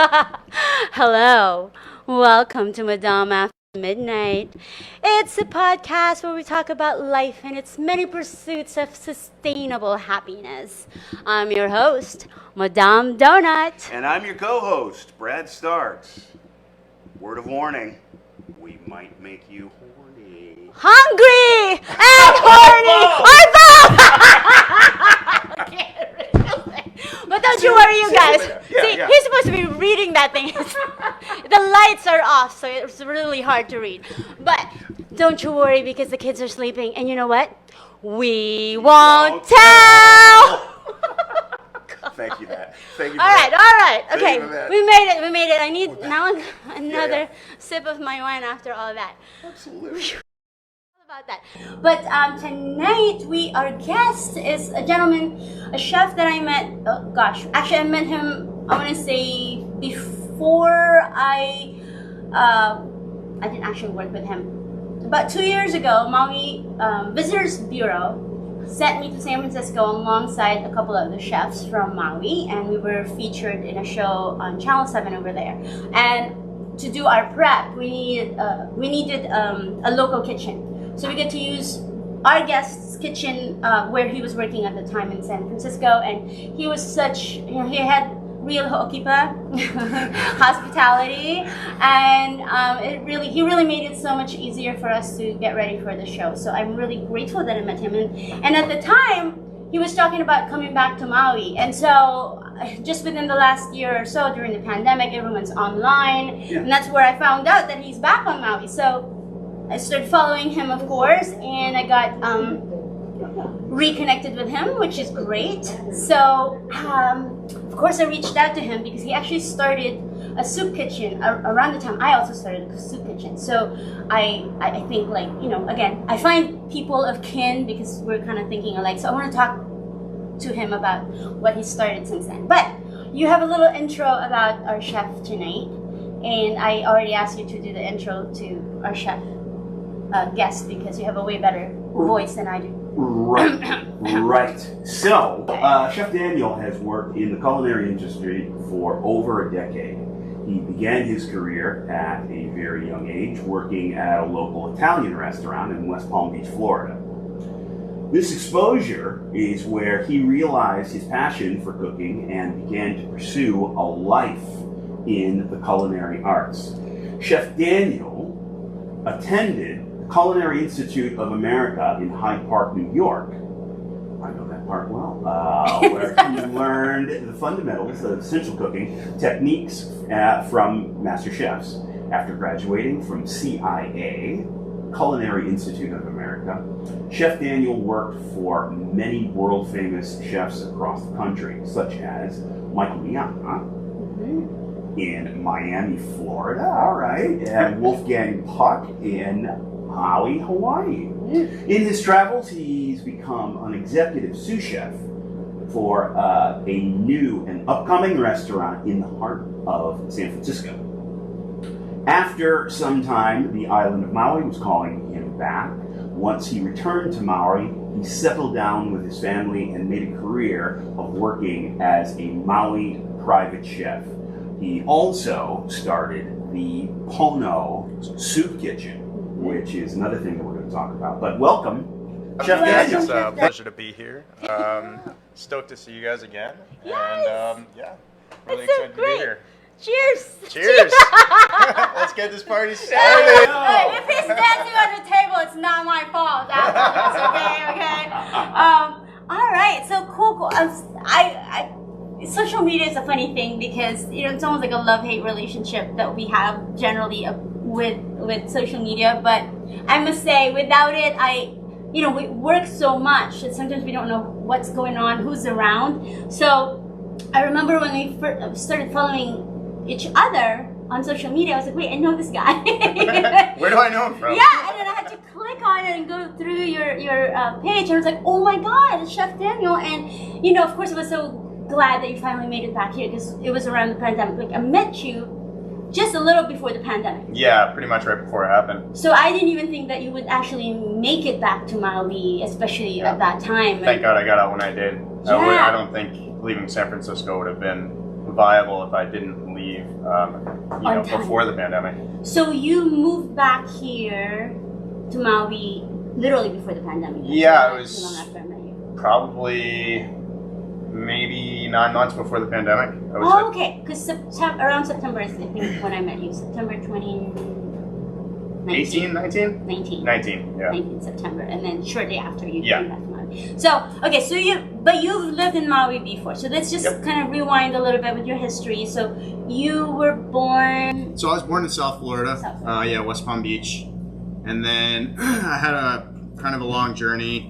Hello, welcome to Madame After Midnight. It's a podcast where we talk about life and its many pursuits of sustainable happiness. I'm your host, Madame Donut. And I'm your co-host, Brad Starks. Word of warning, we might make you horny. Hungry and horny! I can't really. But don't you worry, you guys. See, he's supposed to be reading that thing. The lights are off, so it's really hard to read. But don't you worry because the kids are sleeping. And you know what? We won't tell! Thank you, Matt. Thank you. All right. Okay, we made it. I need now another Yeah. sip of my wine after all that. Absolutely. About that. But tonight our guest is a gentleman, a chef that I met. Oh gosh, actually I met him. I want to say before I didn't actually work with him. About 2 years ago, Maui Visitors Bureau sent me to San Francisco alongside a couple of the chefs from Maui, and we were featured in a show on Channel 7 over there. And to do our prep, we needed a local kitchen. So we get to use our guest's kitchen where he was working at the time in San Francisco, and he was he had real ho'okipa hospitality, and he really made it so much easier for us to get ready for the show. So I'm really grateful that I met him, and at the time he was talking about coming back to Maui, and so just within the last year or so during the pandemic, everyone's online, and that's where I found out that he's back on Maui. So I started following him, of course, and I got reconnected with him, which is great. So, of course, I reached out to him because he actually started a soup kitchen around the time I also started a soup kitchen. So I think, like, again, I find people of kin because we're kind of thinking alike. So I want to talk to him about what he started since then. But you have a little intro about our chef tonight, and I already asked you to do the intro to our chef guest because you have a way better voice than I do. Right. So, Chef Daniel has worked in the culinary industry for over a decade. He began his career at a very young age working at a local Italian restaurant in West Palm Beach, Florida. This exposure is where he realized his passion for cooking and began to pursue a life in the culinary arts. Chef Daniel attended Culinary Institute of America in Hyde Park, New York. I know that part well. Where he learned the fundamentals of essential cooking techniques from master chefs. After graduating from CIA, Culinary Institute of America, Chef Daniel worked for many world-famous chefs across the country, such as Michael Miana in Miami, Florida, all right, and Wolfgang Puck in Maui, Hawaii. In his travels, he's become an executive sous chef for a new and upcoming restaurant in the heart of San Francisco. After some time, the island of Maui was calling him back. Once he returned to Maui, he settled down with his family and made a career of working as a Maui private chef. He also started the Pono Soup Kitchen, which is another thing that we're going to talk about. But welcome, Chef Daniel. It's a pleasure to be here. Stoked to see you guys again. Yes. And really excited to be here. Cheers! Cheers! Let's get this party started. Hey, if he's dancing on the table, it's not my fault. That's okay. All right, so cool. Social media is a funny thing because it's almost like a love-hate relationship that we have generally with social media. But I must say, without it, we work so much that sometimes we don't know what's going on, who's around. So I remember when we first started following each other on social media, I was like, wait, I know this guy. Where do I know him from? Yeah, and then I had to click on it and go through your page, and I was like, oh my God, it's Chef Daniel. And of course, I was so glad that you finally made it back here because it was around the pandemic. Like, I met you just a little before the pandemic. Yeah, pretty much right before it happened. So I didn't even think that you would actually make it back to Maui, especially at that time. Thank God I got out when I did. Yeah. I don't think leaving San Francisco would have been viable if I didn't leave leave, On time. before the pandemic. So you moved back here to Maui literally before the pandemic. Yeah, Not it was too long after I met you. probably maybe 9 months before the pandemic. I would Oh, say. okay. Because around September is I think when I met you. September 2019. 18, 19? 19. 19, yeah. 19 September, and then shortly after you Yeah. came back to Maui. So, okay, so you've lived in Maui before. So let's just Yep. kind of rewind a little bit with your history. So you were born. So I was born in South Florida. South Florida. West Palm Beach. And then I had a kind of a long journey.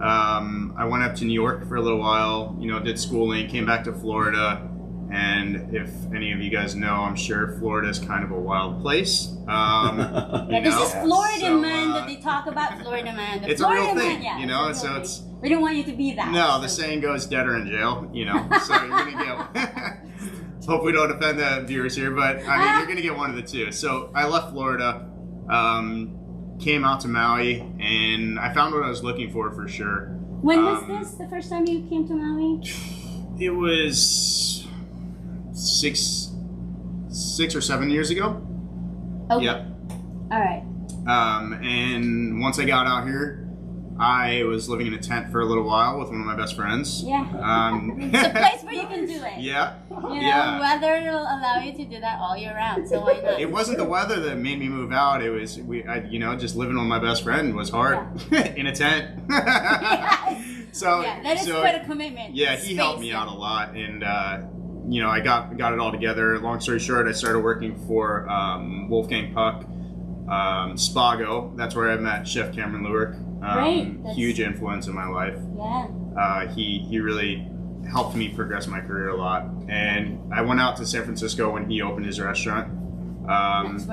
I went up to New York for a little while, did schooling, came back to Florida. And if any of you guys know, I'm sure Florida is kind of a wild place. Yeah, this is Florida so, man that they talk about. Florida man. The it's Florida a real thing, man, yeah, it's a so real it's... thing. We don't want you to be that. No, the so. saying goes dead or in jail, so you're going to get... Hope we don't offend the viewers here, but I mean, you're going to get one of the two. So I left Florida, came out to Maui, and I found what I was looking for sure. When was this? The first time you came to Maui? It was six or 7 years ago. Okay. Yep. All right. And once I got out here, I was living in a tent for a little while with one of my best friends. Yeah. It's a place where you can do it. Yeah. Weather will allow you to do that all year round, so why not? It wasn't the weather that made me move out. It was just living with my best friend was hard in a tent. Yes. So Yeah, that is quite a commitment. Yeah, he helped me out a lot, and I got it all together. Long story short, I started working for Wolfgang Puck, Spago. That's where I met Chef Cameron Lewick. Great. Huge influence in my life. Yeah. He really helped me progress my career a lot. And I went out to San Francisco when he opened his restaurant. That's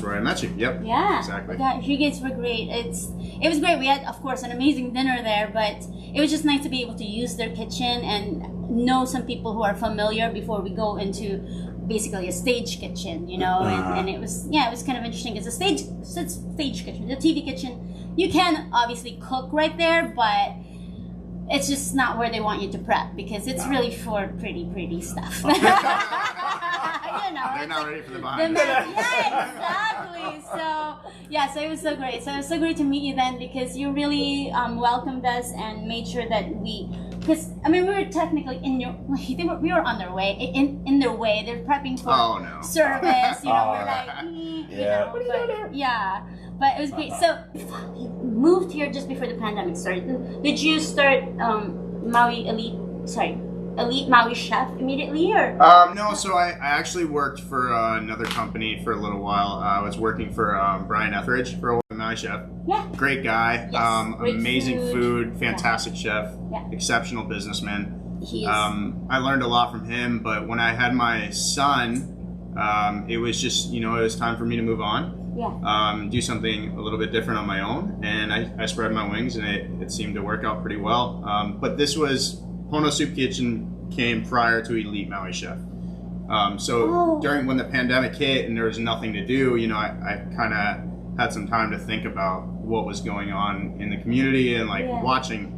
where I met you. Yep. Yeah. Exactly. Yeah, you guys were great. It was great. We had, of course, an amazing dinner there, but it was just nice to be able to use their kitchen and know some people who are familiar before we go into basically a stage kitchen, and it was kind of interesting. It's a stage kitchen, the TV kitchen. You can obviously cook right there, but it's just not where they want you to prep because it's really for pretty stuff. They're not ready for the behind. Yeah, exactly. So it was so great. So it was so great to meet you then because you really welcomed us and made sure that because we were technically we were on their way, in their way. They're prepping for service. We're like, but it was great. So you moved here just before the pandemic started. Did you start Elite Maui Chef immediately, or? No, so I actually worked for another company for a little while. I was working for Brian Etheridge for Elite Maui Chef. Yeah. Great guy. Yes, great amazing food, fantastic chef, Yeah. exceptional businessman. He is. I learned a lot from him, but when I had my son, it was just, it was time for me to move on. Yeah. Do something a little bit different on my own, and I spread my wings, and it seemed to work out pretty well. But this was Pono Soup Kitchen came prior to Elite Maui Chef. During when the pandemic hit and there was nothing to do, I kind of had some time to think about what was going on in the community and watching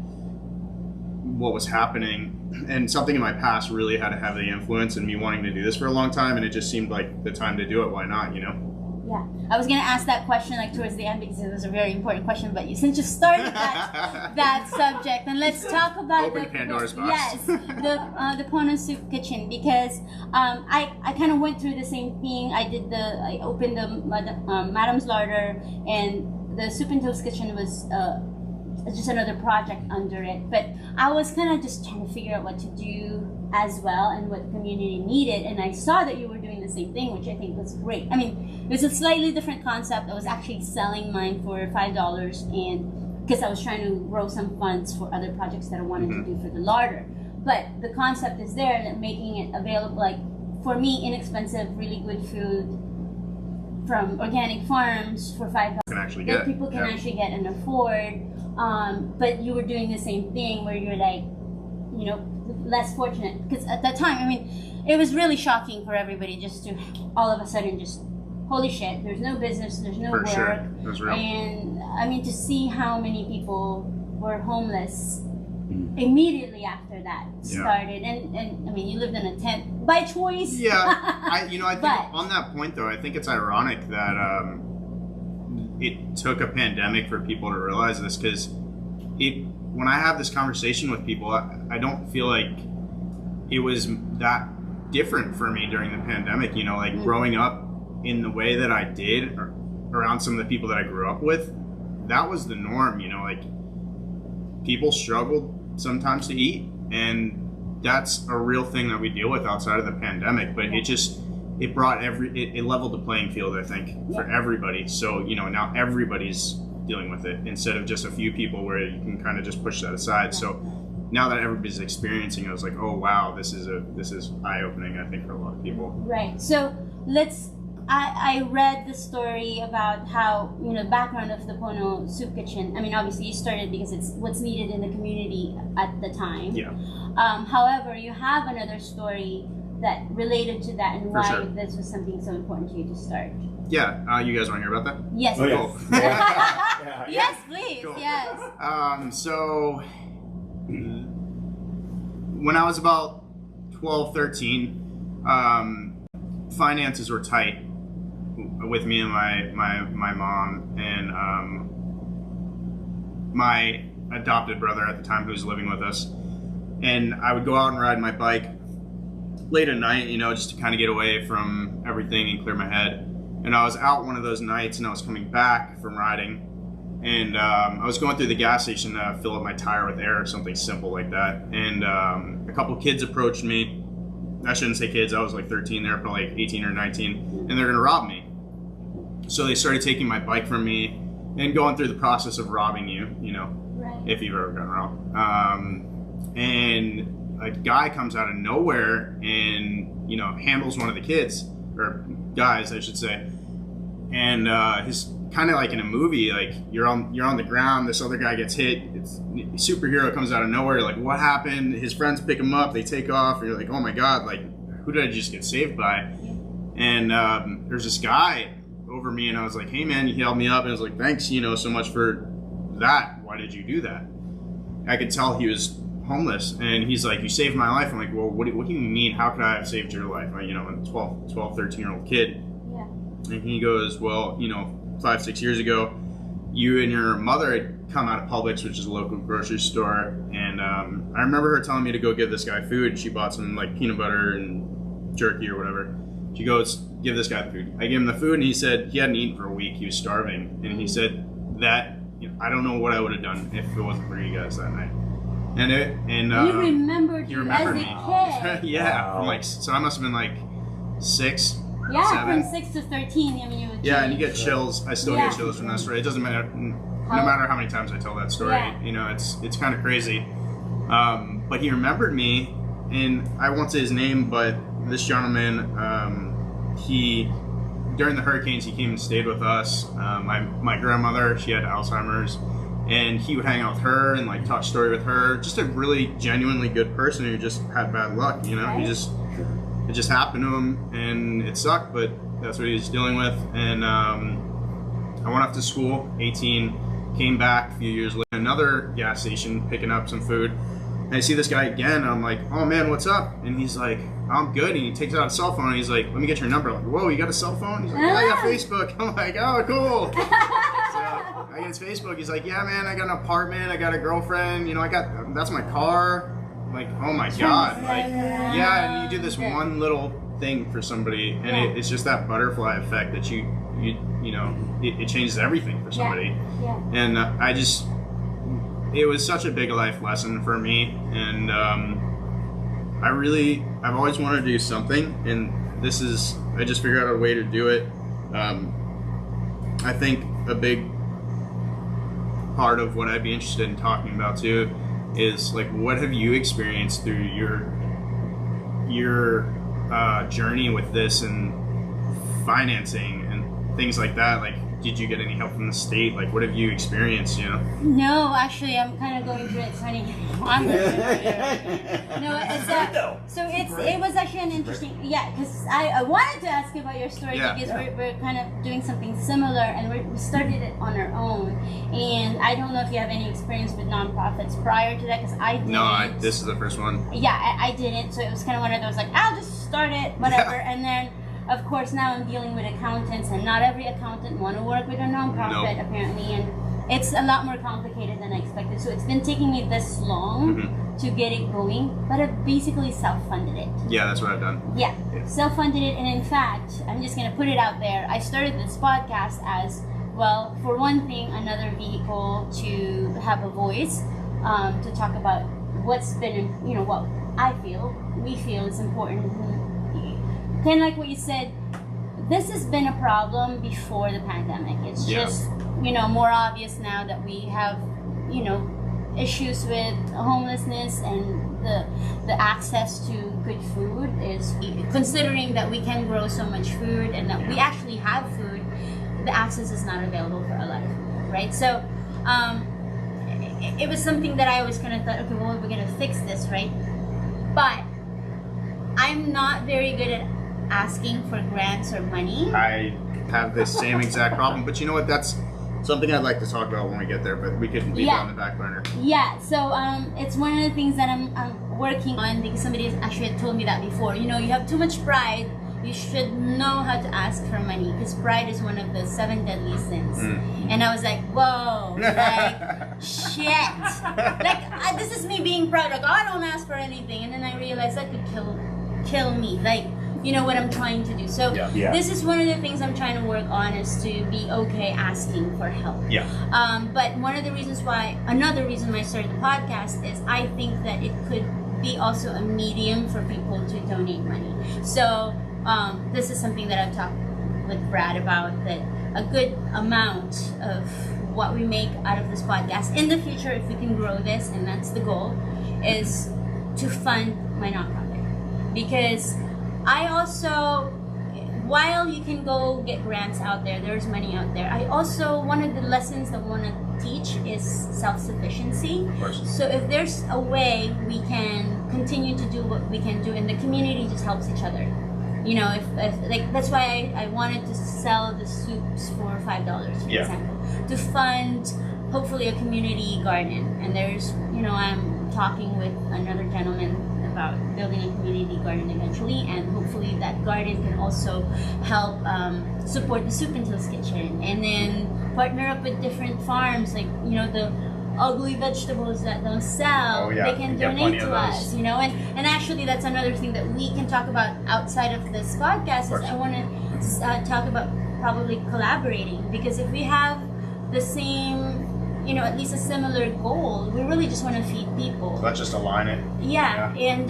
what was happening. And something in my past really had a heavy influence in me wanting to do this for a long time, and it just seemed like the time to do it. Why not, Yeah, I was gonna ask that question towards the end because it was a very important question. But since you started that subject, and let's talk about Pandora's box. Yes, the Pono Soup Kitchen because I kind of went through the same thing. I opened the Madam's Larder, and the Soup and Toast Kitchen was just another project under it. But I was kind of just trying to figure out what to do as well and what the community needed, and I saw that you were doing the same thing, which I think was great. It was a slightly different concept. I was actually selling mine for $5, and because I was trying to grow some funds for other projects that I wanted to do for the larder. But the concept is there, that making it available, for me, inexpensive, really good food from organic farms for $5 that people can actually get and afford. But you were doing the same thing where you're less fortunate, because at that time, it was really shocking for everybody just to all of a sudden just, holy shit, there's no business, there's no work. Sure. It was real. And to see how many people were homeless immediately after that Yeah. started. And I mean, you lived in a tent by choice. Yeah, I think But- on that point though, I think it's ironic that it took a pandemic for people to realize this, because when I have this conversation with people, I don't feel like it was that different for me during the pandemic. You know, like growing up in the way that I did around some of the people that I grew up with, that was the norm. You know, like people struggled sometimes to eat, and that's a real thing that we deal with outside of the pandemic. But it brought it leveled the playing field, I think, for everybody. So, you know, now everybody's dealing with it instead of just a few people where you can kind of just push that aside. So now that everybody's experiencing it, I was like, oh wow, this is eye-opening, I think, for a lot of people. Right. So I read the story about how, you know, background of the Pono Soup Kitchen. I mean, obviously you started because it's what's needed in the community at the time. Yeah. However, you have another story that related to that and For why sure. this was something so important to you to start. Yeah. You guys want to hear about that? Yes. Oh, yeah. Cool. Yeah. Yes, please. Cool. Yes. So when I was about 12, 13, finances were tight with me and my mom and my adopted brother at the time, who was living with us. And I would go out and ride my bike late at night, you know, just to kind of get away from everything and clear my head. And I was out one of those nights, and I was coming back from riding, and I was going through the gas station to fill up my tire with air or something simple like that. And a couple kids approached me. I shouldn't say kids, I was like 13, they were probably like 18 or 19, and they're gonna rob me. So they started taking my bike from me and going through the process of robbing you, you know, Right. if you've ever gotten robbed. And a guy comes out of nowhere and, you know, handles one of the kids, or guys, I should say. And his kind of like in a movie, like you're on the ground, this other guy gets hit, it's superhero comes out of nowhere, like what happened? His friends pick him up, they take off, and you're like, oh my god, like who did I just get saved by? And there's this guy over me, and I was like, hey man, you held me up, and I was like, thanks, you know, so much for that. Why did you do that? I could tell he was homeless, and he's like, you saved my life. I'm like, well, what do you mean? How could I have saved your life? Like, you know, I'm a 12, 13-year-old kid. Yeah. And he goes, well, you know, 5-6 years ago, you and your mother had come out of Publix, which is a local grocery store, and I remember her telling me to go give this guy food. She bought some like peanut butter and jerky or whatever. She goes, give this guy the food. I gave him the food, and he said he hadn't eaten for a week. He was starving, and he said that, you know, I don't know what I would have done if it wasn't for you guys that night. And He remembered he you remembered as me. a kid. Yeah, Wow. from like, so I must have been like 6. Yeah, 7. from 6 to 13. I mean, you would Yeah, and you change. get chills. I still Yeah. get chills from that story. It doesn't matter, no How- matter how many times I tell that story. Yeah. You know, it's kind of crazy. But he remembered me, and I won't say his name, but this gentleman, he during the hurricanes, he came and stayed with us. My grandmother, she had Alzheimer's, and he would hang out with her and like talk story with her. Just a really genuinely good person who just had bad luck. You know, Right. it just happened to him, and it sucked, but that's what he was dealing with. And I went off to school, 18, came back a few years later, another gas station, picking up some food. And I see this guy again, and I'm like, oh man, what's up? And he's like, I'm good. And he takes out a cell phone, and he's like, let me get your number. I'm like, whoa, you got a cell phone? He's like, yeah, I got Facebook. I'm like, oh, cool. So I get his Facebook. He's like, yeah, man, I got an apartment. I got a girlfriend. You know, that's my car. I'm like, oh my God. Like, yeah, and you do this one little thing for somebody, and Yeah. it's just that butterfly effect that you know, it changes everything for somebody. Yeah. And it was such a big life lesson for me, and I've always wanted to do something, and I just figured out a way to do it. I think a big part of what I'd be interested in talking about too is like, what have you experienced through your journey with this and financing and things like that? Like, did you get any help from the state? Like, what have you experienced? You know? No, actually, I'm kind of going through it. It's funny. No, it was actually an interesting, because I wanted to ask you about your story because we're kind of doing something similar, and we started it on our own. And I don't know if you have any experience with nonprofits prior to that, because I didn't. No, this is the first one. Yeah, I didn't. So it was kind of one of those like, I'll just start it, whatever, and then. Of course, now I'm dealing with accountants, and not every accountant want to work with a nonprofit, apparently, and it's a lot more complicated than I expected. So it's been taking me this long to get it going, but I've basically self-funded it. Yeah, that's what I've done. Yeah, self-funded it, and in fact, I'm just going to put it out there. I started this podcast as, well, for one thing, another vehicle to have a voice, to talk about what's been, what we feel is important. Kind of like what you said, this has been a problem before the pandemic. It's just, more obvious now that we have, issues with homelessness, and the access to good food is, considering that we can grow so much food and that we actually have food, the access is not available for a lot of people, right? So, it was something that I always kind of thought, okay, well, we're going to fix this, right? But I'm not very good at asking for grants or money. I have the same exact problem, but you know what? That's something I'd like to talk about when we get there, but we could leave it on the back burner. Yeah, so it's one of the things that I'm working on, because somebody actually had told me that before. You have too much pride. You should know how to ask for money, because pride is one of the 7 deadly sins. And I was like, whoa, like, shit. Like, this is me being proud. Like, I don't ask for anything. And then I realized that could kill me. Like, what I'm trying to do. So this is one of the things I'm trying to work on, is to be okay asking for help. But another reason why I started the podcast is I think that it could be also a medium for people to donate money. So this is something that I've talked with Brad about, that a good amount of what we make out of this podcast in the future, if we can grow this, and that's the goal, is to fund my nonprofit. Because I also, while you can go get grants out there, there's money out there, I also, one of the lessons that I want to teach is self-sufficiency. So if there's a way we can continue to do what we can do, and the community just helps each other. If like, that's why I wanted to sell the soups for $5, for example, to fund hopefully a community garden. And there's, I'm talking with another gentleman about building a community garden eventually, and hopefully that garden can also help support the Soup Kitchen, and then partner up with different farms, like the ugly vegetables that don't sell, they can donate to us, and actually that's another thing that we can talk about outside of this podcast, is I want to talk about probably collaborating, because if we have the same, at least a similar goal, we really just want to feed people. So let's just align it. And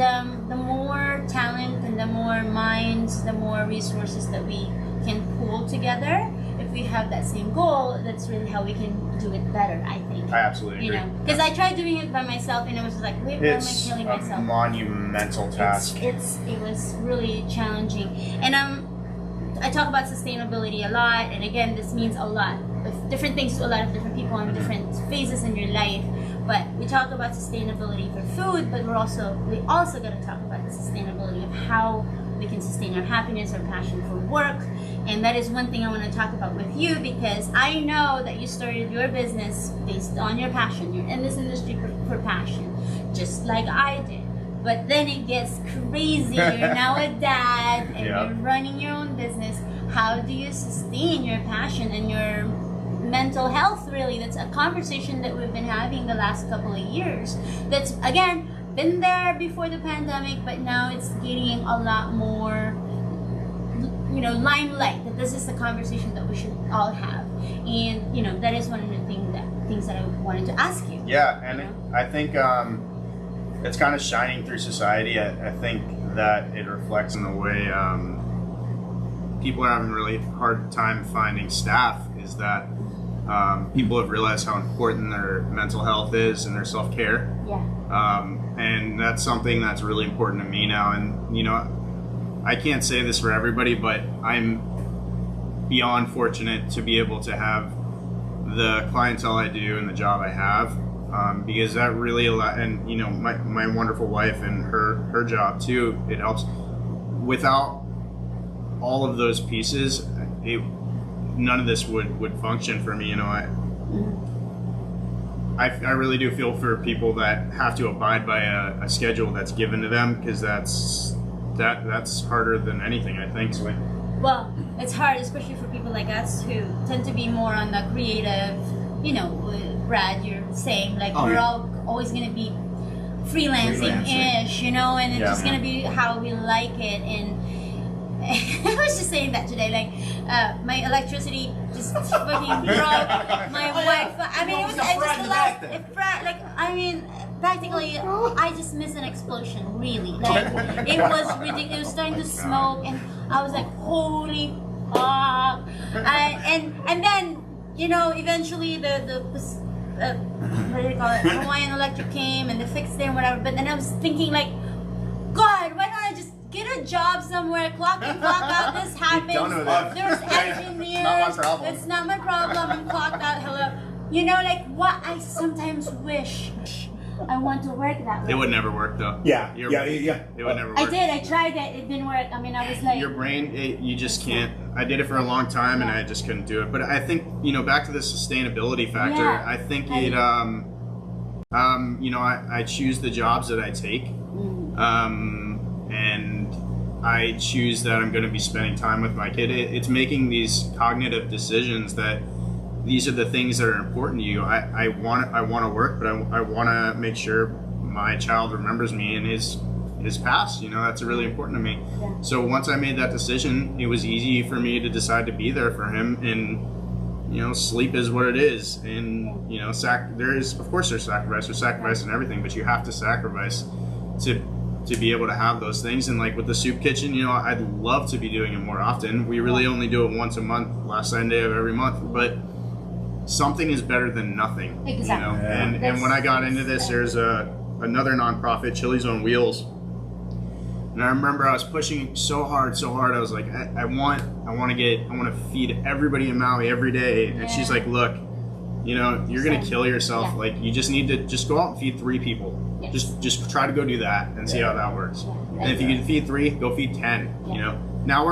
the more talent and the more minds, the more resources that we can pool together, if we have that same goal, that's really how we can do it better, I think. I absolutely agree. Because I tried doing it by myself, and it was like, wait, why am I killing myself? It's a monumental task. It was really challenging. And I talk about sustainability a lot, and again, this means a lot of different things to a lot of different people in different phases in your life. But we talk about sustainability for food, but we also got to talk about the sustainability of how we can sustain our happiness, our passion for work. And that is one thing I want to talk about with you, because I know that you started your business based on your passion. You're in this industry for passion, just like I did. But then it gets crazy. You're now a dad, and you're running your own business. How do you sustain your passion and your mental health, really? That's a conversation that we've been having the last couple of years. That's, again, been there before the pandemic, but now it's getting a lot more, limelight, that this is the conversation that we should all have. And, that is one of the things that I wanted to ask you. Yeah, and I think it's kind of shining through society. I think that it reflects in the way people are having a really hard time finding staff, is that people have realized how important their mental health is and their self-care. And that's something that's really important to me now. And I can't say this for everybody, but I'm beyond fortunate to be able to have the clientele I do and the job I have, because that really and you know, my wonderful wife and her job too, it helps. Without all of those pieces, none of this would function for me. You know, I really do feel for people that have to abide by a schedule that's given to them, because that's harder than anything, I think. So, well, it's hard, especially for people like us who tend to be more on the creative, you know, Brad, you're saying, like, we're all always going to be freelancing-ish, you know, and it's just going to be how we like it. And I was just saying that today, like, my electricity just fucking broke. My Wi-Fi, I mean, practically, I just missed an explosion, really. Like, it was ridiculous. It was starting to smoke, and I was like, holy fuck. And then, you know, eventually what do you call it? Hawaiian Electric came and they fixed it and whatever. But then I was thinking, like, God, why don't I just get a job somewhere, clock in, clock out, this happens. There's engineers. Not my problem. It's not my problem. I'm clocked out. Hello. You know, like, what I sometimes wish I want to work that way. it would never work though. Yeah. It would never work. I did. I tried it. It didn't work. I mean, I was like, Your brain, you just can't. I did it for a long time and I just couldn't do it. But I think, you know, back to the sustainability factor, Yeah. I think it, you know, I choose the jobs that I take. And I choose that I'm going to be spending time with my kid. It's making these cognitive decisions that these are the things that are important to you. I want to work, but I want to make sure my child remembers me in his past. You know, that's really important to me. Yeah. So once I made that decision, it was easy for me to decide to be there for him. And you know, sleep is what it is. And you know, there's sacrifice in everything, but you have to sacrifice to be able to have those things. And like with the soup kitchen, you know, I'd love to be doing it more often. We really only do it once a month, last Sunday of every month, but something is better than nothing. Exactly. You know? And when I got into this, there's another nonprofit, Chili's on Wheels, and I remember I was pushing so hard. I was like, I want to feed everybody in Maui every day. And she's like, look, you know, you're gonna kill yourself. Yeah. Like, you just need to just go out and feed 3 people. Yes. Just try to go do that and see how that works. Yeah. And if you can feed 3, go feed 10. Yeah. You know, now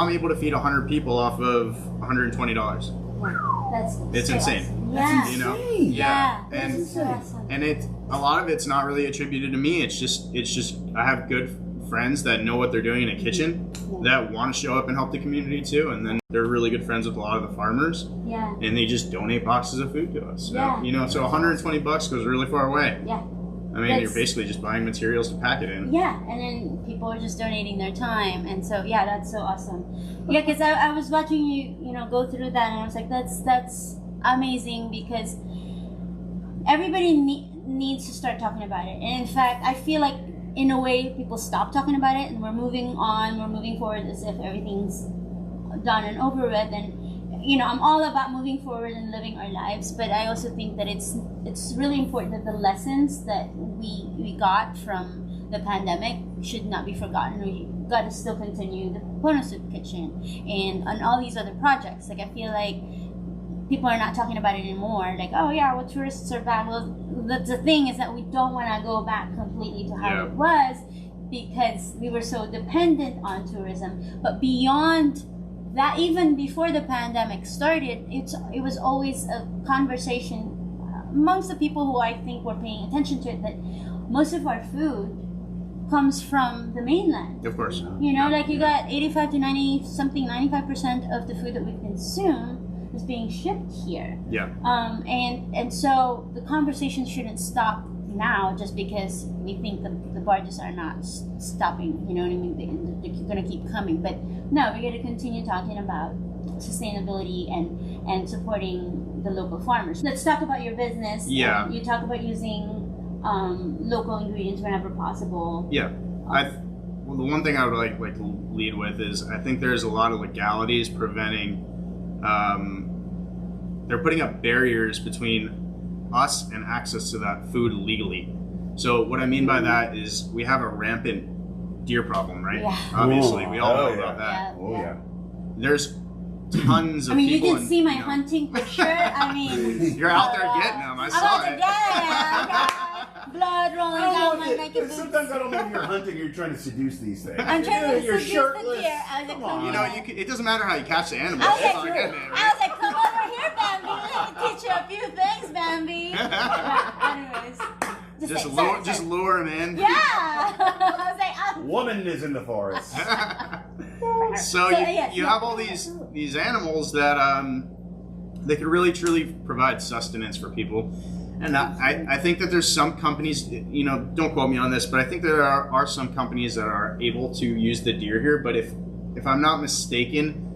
I'm able to feed 100 people off of $120. It's so insane. Awesome. Yeah. You know, Yeah. and That's so awesome. and a lot of it's not really attributed to me. It's just I have good friends that know what they're doing in a kitchen that want to show up and help the community too, and then they're really good friends with a lot of the farmers. Yeah. And they just donate boxes of food to us. So, Yeah. you know, so $120 goes really far away. Yeah. I mean, you're basically just buying materials to pack it in. Yeah, and then people are just donating their time, and so yeah, that's so awesome. Yeah, because I was watching you know, go through that, and I was like, that's amazing, because everybody needs to start talking about it. And in fact, I feel like in a way people stop talking about it, and we're moving forward as if everything's done and over with. And you know, I'm all about moving forward and living our lives, but I also think that it's really important that the lessons that we got from the pandemic should not be forgotten. We got to still continue the Pono Soup Kitchen and all these other projects. Like, I feel like people are not talking about it anymore. Like, oh yeah, well, tourists are back. Well, the thing is that we don't want to go back completely to how it was, because we were so dependent on tourism. But beyond that, even before the pandemic started, it was always a conversation amongst the people who I think were paying attention to it, that most of our food comes from the mainland. Of course. You know, like, you got 85 to 95% of the food that we consume is being shipped here. Yeah. And so the conversation shouldn't stop now just because we think the barges are not stopping. You know what I mean? They're going to keep coming. But no, we got to continue talking about sustainability and supporting the local farmers. Let's talk about your business. Yeah. You talk about using local ingredients whenever possible. Yeah. Well, the one thing I would like to lead with is, I think there's a lot of legalities preventing. They're putting up barriers between us and access to that food legally. So what I mean by that is, we have a rampant deer problem, right? Yeah. Obviously, we all know about that. Oh yeah. There's tons of I mean, you people. can see my hunting for sure. I mean, You're out there getting them. I I'm saw out it. to get it. Blood rolling down my naked boots. Sometimes I don't know if you're hunting or you're trying to seduce these things. I'm trying to You're seduce the shirtless. deer. I was like, Come come on. You know, it doesn't matter how you catch the animal. I was It's like, not getting it, I right? was like, come over here, Bambi. Let me teach you a few things, Bambi. Anyways, Just lure him in. Yeah. I was like, oh. Woman is in the forest. So yes, you have all these animals that they could really truly provide sustenance for people. And I think that there's some companies, you know, don't quote me on this, but I think there are some companies that are able to use the deer here. But if I'm not mistaken,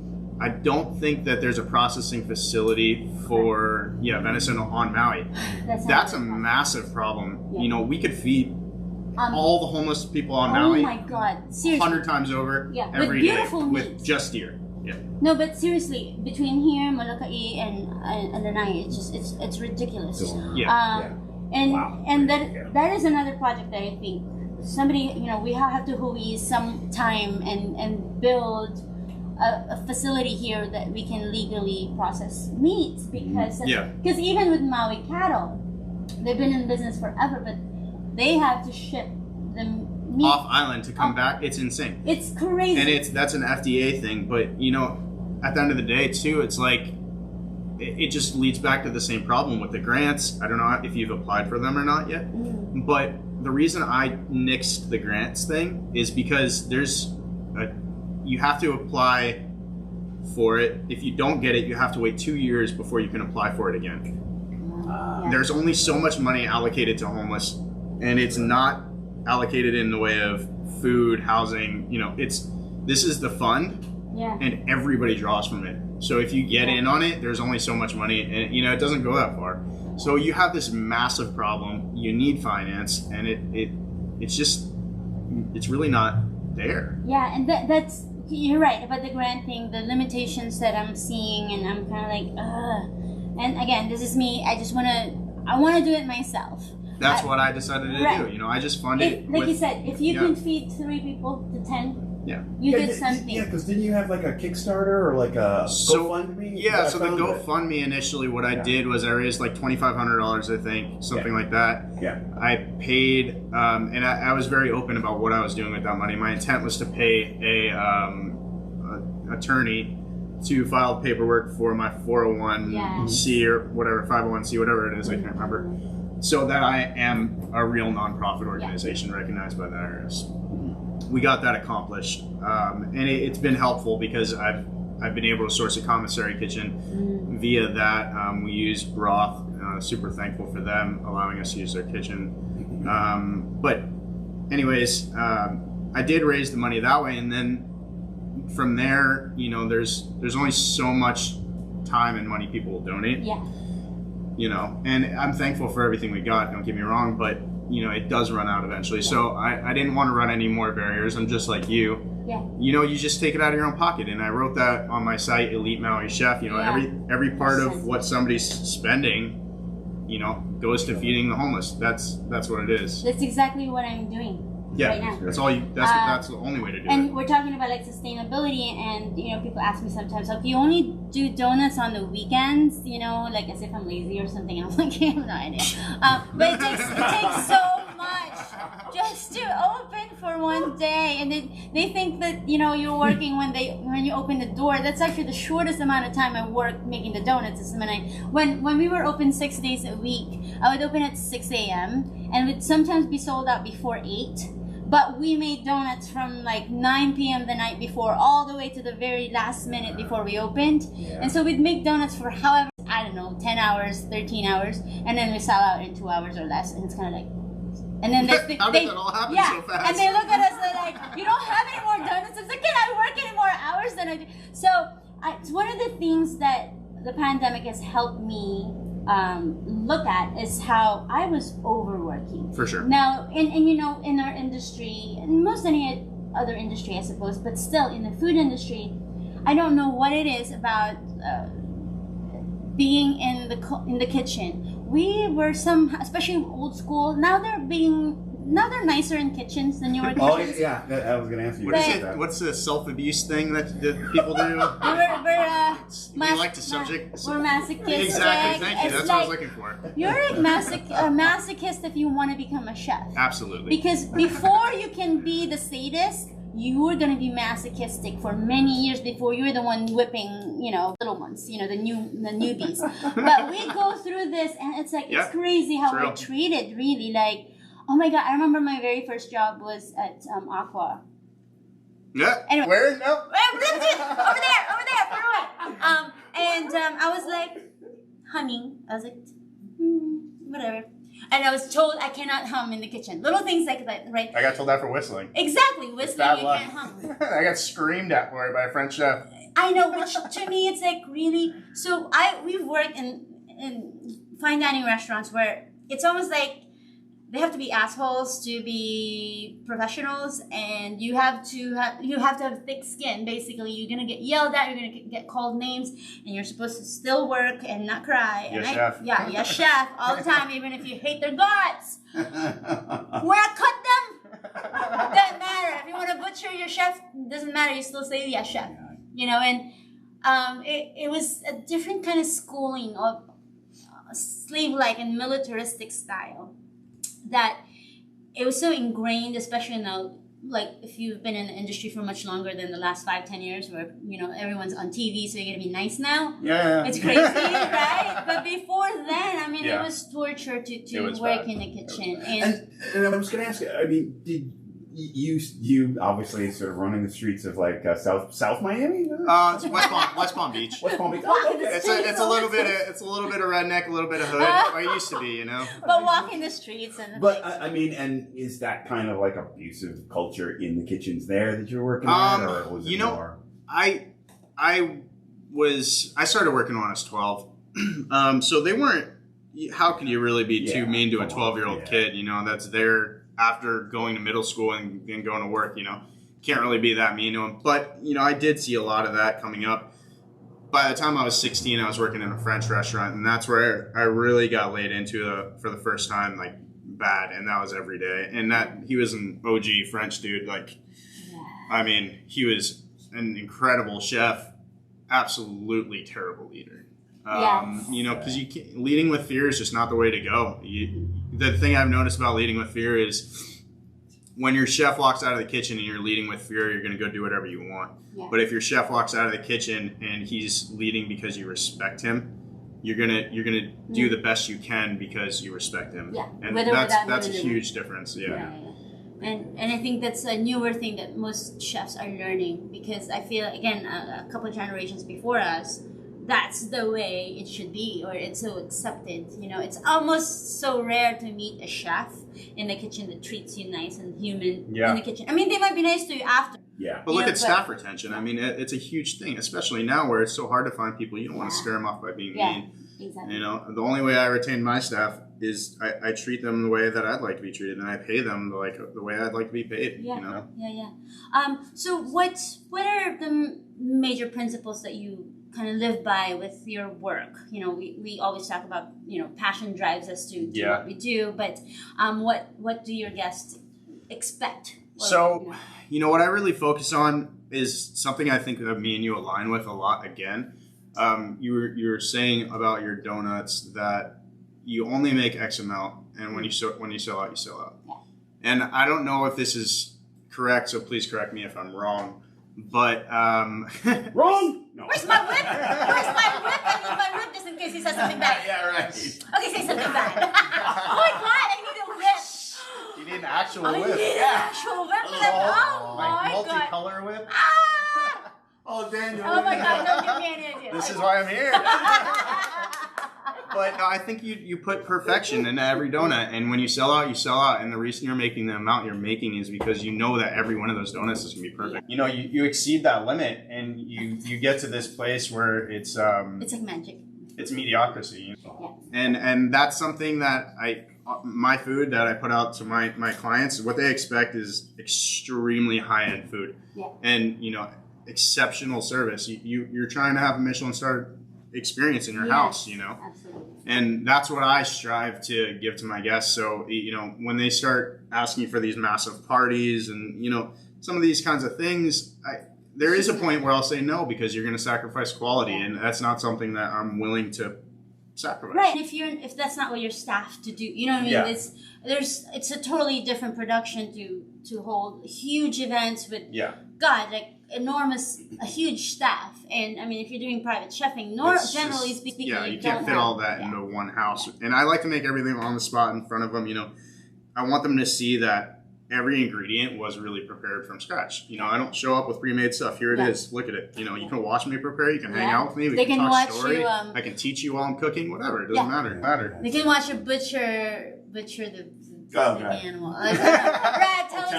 I don't think that there's a processing facility for venison on Maui. That's a massive problem. Yeah. You know, we could feed all the homeless people on Maui Oh my God, seriously. 100 times over every with day beautiful with meat. just deer. Yeah. No, but seriously, between here, Molokai, and Lanai, it's ridiculous. Yeah. And Wow. and that is another project that I think somebody, you know, we have to hui some time and build a facility here that we can legally process meat, because because even with Maui cattle, they've been in business forever, but they have to ship the meat Off island to come back. It's insane. It's crazy. And that's an FDA thing, but you know, at the end of the day too, it's like it just leads back to the same problem with the grants. I don't know if you've applied for them or not yet, but the reason I nixed the grants thing is because you have to apply for it. If you don't get it, you have to wait 2 years before you can apply for it again. There's only so much money allocated to homeless, and it's not allocated in the way of food, housing. You know, this is the fund, and everybody draws from it. So if you get in on it, there's only so much money, and you know, it doesn't go that far. So you have this massive problem. You need finance, and it's really not there. Yeah, and that's, you're right about the grant thing, the limitations that I'm seeing, and I'm kind of like, ugh. And again, this is me. I want to do it myself. That's what I decided to do. You know, I just funded it. Like you said, if you can feed 3 people to 10, you did something. Yeah, because didn't you have like a Kickstarter or like a GoFundMe? Yeah, so the GoFundMe initially, what I did was I raised like $2,500, I think, something like that. Yeah. I paid, and I was very open about what I was doing with that money. My intent was to pay a attorney to file paperwork for my 401c or whatever, 501c, whatever it is, I can't remember, so that I am a real nonprofit organization recognized by the IRS. We got that accomplished, and it's been helpful because I've been able to source a commissary kitchen via that. We use Broth. Super thankful for them allowing us to use their kitchen. But anyways, I did raise the money that way, and then from there, you know, there's only so much time and money people will donate. Yeah. You know, and I'm thankful for everything we got, don't get me wrong, but you know, it does run out eventually. Yeah. So I didn't want to run any more barriers. I'm just like you. Yeah. You know, you just take it out of your own pocket. And I wrote that on my site, Elite Maui Chef. You know, every part of what somebody's spending, you know, goes to feeding the homeless. That's what it is. That's exactly what I'm doing. Yeah, right now. that's all. That's the only way to do it. And we're talking about like sustainability, and you know, people ask me sometimes, so if you only do donuts on the weekends, you know, like as if I'm lazy or something. I'm like, I have no idea. But it takes so much just to open for one day, and they think that, you know, you're working when you open the door. That's actually the shortest amount of time I work making the donuts. Is when we were open 6 days a week, I would open at 6 a.m. and would sometimes be sold out before 8. But we made donuts from like 9 p.m. the night before all the way to the very last minute before we opened. Yeah. And so we'd make donuts for however, I don't know, 10 hours, 13 hours, and then we sell out in 2 hours or less. And it's kind of like, and then how did that all happen so fast? And they look at us, they're like, you don't have any more donuts. It's like, can I work any more hours than I do? So it's one of the things that the pandemic has helped me look at is how I was overworking. For sure. Now, and you know, in our industry, and most any other industry, I suppose, but still in the food industry, I don't know what it is about being in the kitchen. We were especially old school. Now they're being now they're nicer in kitchens than newer Oh kitchens. yeah, I was gonna ask you. What is about it? that. What's the self-abuse thing that people do? We like to subject. We're masochistic. Exactly. Thank you. It's That's what I was looking for. You're a masochist if you want to become a chef. Absolutely. Because before you can be the sadist, you are going to be masochistic for many years before you're the one whipping, little ones, the newbies. But we go through this, and it's like it's crazy how we're treated. Really, like, oh my God! I remember my very first job was at Aqua. Yeah. Anyway. Where? No. Over there, far away. I was like humming. I was like, whatever. And I was told I cannot hum in the kitchen. Little things like that, right? I got told that for whistling. Exactly, whistling Bad you luck. can't hum. I got screamed at for it by a French chef. I know, which to me it's like really. So we've worked in fine dining restaurants where it's almost like they have to be assholes to be professionals, and you have to have thick skin. Basically, you're gonna get yelled at, you're gonna get called names, and you're supposed to still work and not cry. Yes, and chef. Yes, chef, all the time, even if you hate their guts. Where I cut them doesn't matter. If you want to butcher your chef, doesn't matter. You still say yes, chef. And it was a different kind of schooling of slave-like and militaristic style. That it was so ingrained, especially now, like if you've been in the industry for much longer than the last 5-10 years, where everyone's on TV, so you're gonna be nice now. Yeah. It's crazy, right? But before then, I mean, Yeah. it was torture to was work bad. in the kitchen. And I was going to ask you. I mean, did you obviously sort of running the streets of like South Miami? It's West Palm Beach. West Palm Beach. Oh, okay. It's a little bit of redneck, a little bit of hood. I used to be, But walking the streets and. But I mean, and is that kind of like abusive culture in the kitchens there that you're working at, or was it more? I started working when I was 12, so they weren't. How can you really be too mean to a 12-year-old kid? That's there after going to middle school and going to work. Can't really be that mean to him. But I did see a lot of that coming up. By the time I was 16, I was working in a French restaurant, and that's where I really got laid into for the first time, like bad, and that was every day. And that he was an OG French dude. Like, I mean, he was an incredible chef, absolutely terrible leader. Because leading with fear is just not the way to go. The thing I've noticed about leading with fear is when your chef walks out of the kitchen and you're leading with fear, you're going to go do whatever you want. Yeah. But if your chef walks out of the kitchen and he's leading because you respect him, you're gonna do the best you can because you respect him. Yeah. And that's a huge difference. Yeah. And I think that's a newer thing that most chefs are learning, because I feel, again, a couple of generations before us, that's the way it should be, or it's so accepted. It's almost so rare to meet a chef in the kitchen that treats you nice and human in the kitchen. I mean, they might be nice to you after. Yeah. But look at staff retention. I mean, it's a huge thing, especially now where it's so hard to find people. You don't want to scare them off by being mean. Exactly. The only way I retain my staff is I treat them the way that I'd like to be treated, and I pay them the way I'd like to be paid. Yeah. So what are the major principles that you kind of live by with your work? We always talk about, passion drives us to do what we do, but what do your guests expect? What I really focus on is something I think that me and you align with a lot. Again, you were saying about your donuts that you only make X amount, and when you sell out, you sell out. Yeah. And I don't know if this is correct, so please correct me if I'm wrong. But wrong. No. Where's my whip? I need my whip just in case he says something bad. Yeah, right. Okay, say something bad. Oh my God, I need a whip. You need an actual whip. I need an actual whip. Oh my God. Multicolor whip. Ah! Oh, Daniel. Oh my God, don't give me any idea. This is why I'm here. But no, I think you put perfection into every donut, and when you sell out, you sell out. And the reason you're making the amount you're making is because you know that every one of those donuts is going to be perfect. You exceed that limit, and you get to this place where it's like magic. It's mediocrity. Yeah. And that's something that my food that I put out to my clients, what they expect is extremely high-end food. Yeah. And exceptional service. You're trying to have a Michelin star experience in your house. Absolutely. And that's what I strive to give to my guests. So, you know, when they start asking for these massive parties and, you know, some of these kinds of things, there is a point where I'll say no, because you're going to sacrifice quality, and that's not something that I'm willing to sacrifice. Right. If that's not what you're staffed to do, you know what I mean? Yeah. It's a totally different production to hold huge events with like a huge staff. And I mean, if you're doing private chefing, generally speaking, you can't fit all that into one house. And I like to make everything on the spot in front of them. You know, I want them to see that every ingredient was really prepared from scratch. You know, I don't show up with pre-made stuff. Here it is. Look at it. You know, you can watch me prepare. You can hang out with me. We can talk story. I can teach you while I'm cooking. Whatever. It doesn't matter. They can watch a butcher the animal. Brad, tell us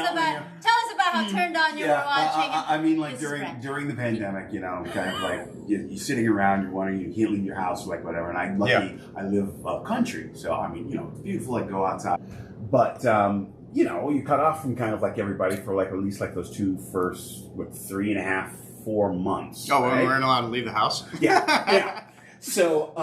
about how turned on you were watching. I mean, like during the pandemic, you know, kind of like you're sitting around, you're wondering, you can't leave your house, like whatever. And I'm lucky, I live up country, so I mean, you know, it's beautiful. Like go outside, but you know, you cut off from kind of like everybody for like at least like those first 3.5, 4 months. Oh, when we weren't allowed to leave the house. Yeah. So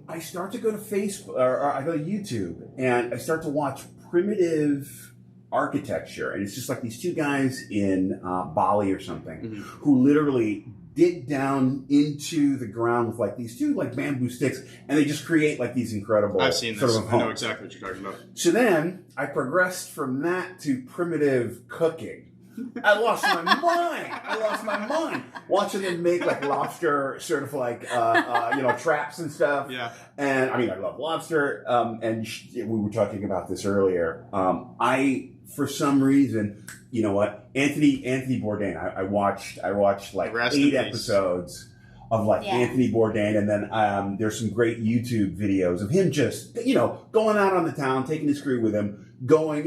I start to go to Facebook, or I go to YouTube, and I start to watch primitive architecture, and it's just like these two guys in Bali or something who literally dig down into the ground with like these two like bamboo sticks, and they just create like these incredible. I've seen this. I know exactly what you're talking about. So then I progressed from that to primitive cooking. I lost my mind watching them make like lobster sort of like you know, traps and stuff. Yeah. And I mean, I love lobster. And we were talking about this earlier. I, for some reason, you know what, Anthony Bourdain. I watched like 8 episodes of like Anthony Bourdain, and then there's some great YouTube videos of him just, you know, going out on the town, taking his crew with him, going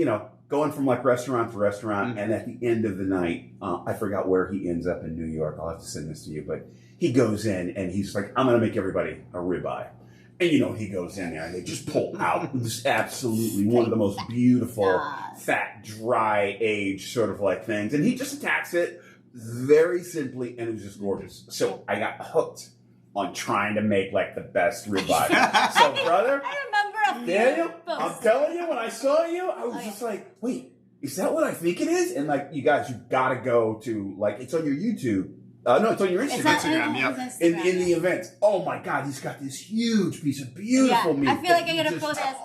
from like restaurant to restaurant, and at the end of the night, I forgot where he ends up in New York. I'll have to send this to you, but he goes in and he's like, I'm going to make everybody a ribeye. And you know, he goes in there and they just pull out this absolutely one of the most beautiful, fat, dry aged sort of like things. And he just attacks it very simply, and it was just gorgeous. So I got hooked on trying to make like the best ribeye. So brother, I remember Daniel, I'm telling you, when I saw you, I was just like, wait, is that what I think it is? And like, you guys, you gotta go to, like, it's on your YouTube. No, it's on your Instagram. In the events. Oh my God, he's got this huge piece of beautiful meat. I feel like I gotta post this.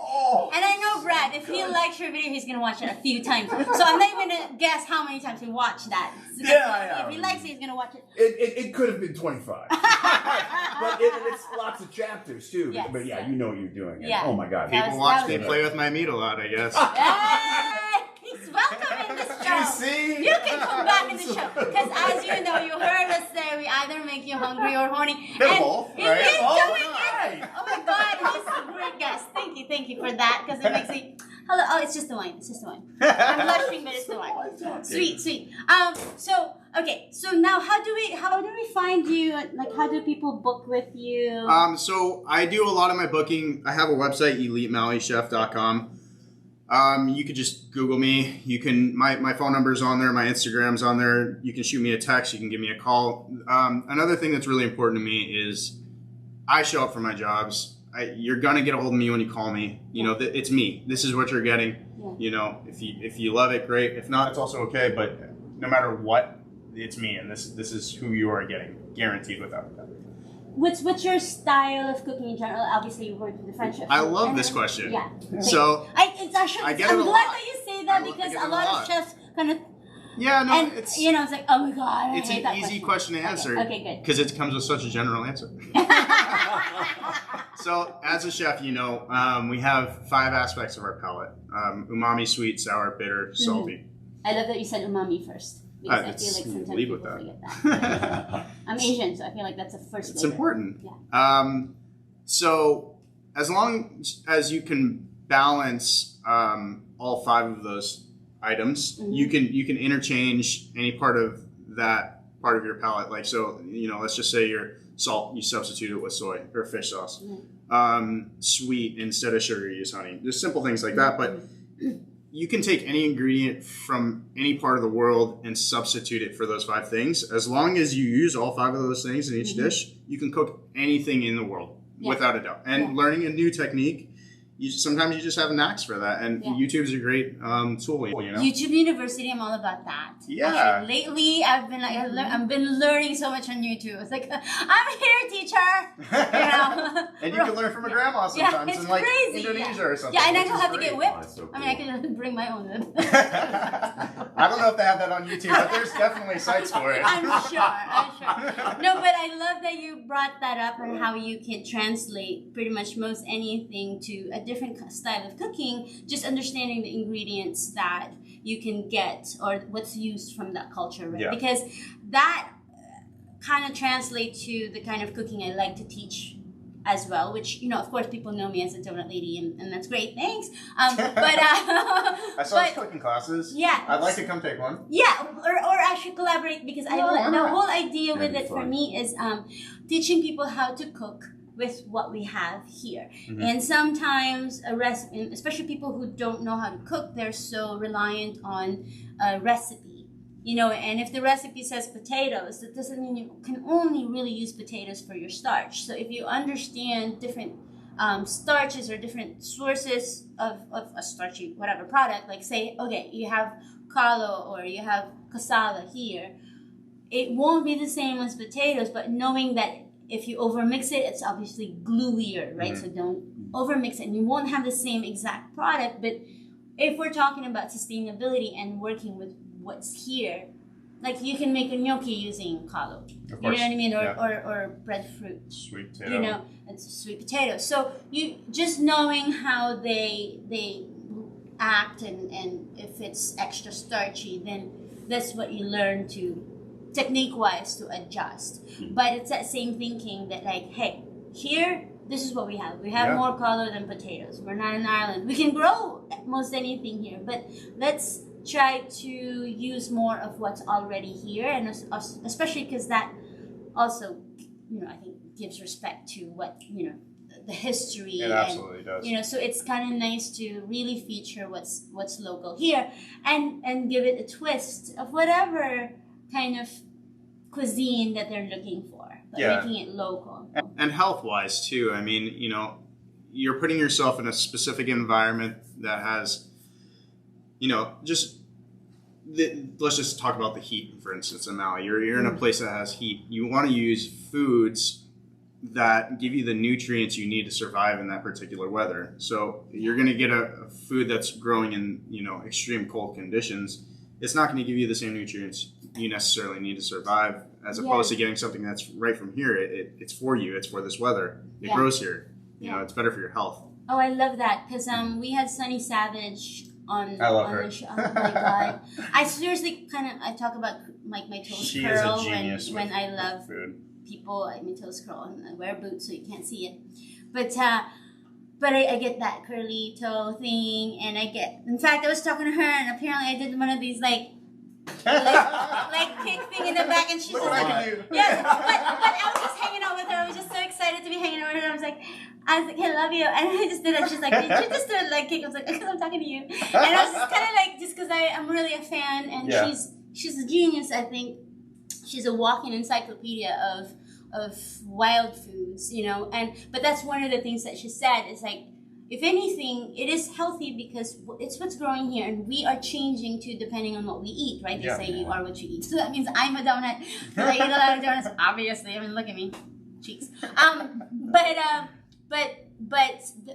And I know Brad, if he likes your video, he's gonna watch it a few times. So I'm not even gonna guess how many times he watched that. If he likes it, he's gonna watch it. It could have been 25. But it's lots of chapters too. Yes, but you know what you're doing. Yeah. Oh my God. People watch me play with my meat a lot, I guess. He's welcome in this show. You can come back in the show. Because as you know, you heard us say we either make you hungry or horny. They're both, and right? he's doing it. Oh my God, he's a great guest. Thank you for that. Because it makes me... Hello. Oh, it's just the wine. I'm blushing, but it's the wine. Sweet. So now how do we find you? Like, how do people book with you? So I do a lot of my booking. I have a website, elitemauichef.com. You could just Google me. You can, my phone number's on there. My Instagram's on there. You can shoot me a text. You can give me a call. Another thing that's really important to me is I show up for my jobs. You're going to get a hold of me when you call me. You know, it's me. This is what you're getting. Yeah. You know, if you love it, great. If not, it's also okay. But no matter what, it's me. And this is who you are getting, guaranteed without that. What's your style of cooking in general? Obviously, you work with the French chef. I love this question. Yeah. So I'm glad that you say that, because a lot of chefs kind of. Yeah, no, and, it's, you know, it's like, oh my God, it's an easy question to answer. Okay, good. Because it comes with such a general answer. So, as a chef, you know, we have 5 aspects of our palate: umami, sweet, sour, bitter, salty. I love that you said umami first. Because I feel like sometimes people forget that. I'm Asian, so I feel like that's a first. It's important. Yeah. So, as long as you can balance all 5 of those items, you can interchange any part of that part of your palate. Like, so, you know, let's just say your salt, you substitute it with soy or fish sauce. Sweet, instead of sugar, you use honey. Just simple things like that. But you can take any ingredient from any part of the world and substitute it for those 5 things. As long as you use all 5 of those things in each dish, you can cook anything in the world. without a doubt. And learning a new technique, sometimes you just have knacks for that, and YouTube's a great tool. You know, YouTube University, I'm all about that. Yeah. Actually, lately, I've been learning so much on YouTube. It's like, I'm here, teacher. You know, and you can learn from a grandma sometimes it's in like crazy. Indonesia or something. Yeah, and I which don't is have to great. get whipped. Oh, that's so I mean, I cool. can bring my own whip. I don't know if they have that on YouTube, but there's definitely sites for it. I'm sure. No, but I love that you brought that up and how you can translate pretty much most anything to a different style of cooking, just understanding the ingredients that you can get or what's used from that culture, right? Yeah. Because that kind of translates to the kind of cooking I like to teach as well, which, you know, of course, people know me as a donut lady, and that's great, thanks. I saw his cooking classes. Yeah. I'd like to come take one. Yeah, or actually collaborate, because the whole idea with That'd it be for fun. me is teaching people how to cook with what we have here. Mm-hmm. And sometimes a recipe, especially people who don't know how to cook, they're so reliant on a recipe. You know, and if the recipe says potatoes, that doesn't mean you can only really use potatoes for your starch. So if you understand different starches or different sources of a starchy whatever product, like say, okay, you have kalo or you have kasala here, it won't be the same as potatoes, but knowing that if you overmix it, it's obviously gluier, right? Mm-hmm. So don't overmix it, and you won't have the same exact product. But if we're talking about sustainability and working with what's here, like you can make a gnocchi using kalo. Of You know course. what I mean? Or, Yeah. or breadfruit. Sweet potato. You know, it's a sweet potato. So you just knowing how they act and if it's extra starchy, then that's what you learn to technique-wise to adjust. But it's that same thinking that like, hey, here, this is what we have. We have more color than potatoes. We're not in Ireland. We can grow most anything here, but let's try to use more of what's already here, and especially because that also, you know, I think gives respect to what, you know, the history. It absolutely does. You know, so it's kind of nice to really feature what's local here, and give it a twist of whatever kind of cuisine that they're looking for, but making it local. And health-wise too. I mean, you know, you're putting yourself in a specific environment that has, you know, let's just talk about the heat, for instance, in Maui. You're in a place that has heat. You want to use foods that give you the nutrients you need to survive in that particular weather. So you're going to get a food that's growing in, you know, extreme cold conditions. It's not going to give you the same nutrients you necessarily need to survive, as opposed to getting something that's right from here. It's for you. It's for this weather. It grows here. You know, it's better for your health. Oh, I love that, because we had Sunny Savage on. I love her. The show. Oh my god! I seriously I talk about like my toes She curl is a genius when with I love food. people. My toes curl and I wear boots so you can't see it, but I get that curly toe thing, and in fact, I was talking to her, and apparently I did one of these like kick thing in the back, and she's Look just what like, I can do. yeah, but I was just hanging out with her. I was just so excited to be hanging out with her. I was like, I love you, and I just did it. She's like, did you just do it like kick? I was like, because I'm talking to you, and I was just kind of like, just because I'm really a fan, and she's a genius. I think she's a walking encyclopedia of wild foods, you know. But that's one of the things that she said is like, if anything, it is healthy because it's what's growing here, and we are changing to depending on what we eat, right? They say you are what you eat. So that means I'm a donut. So I eat a lot of donuts, obviously. I mean, look at me, cheeks. But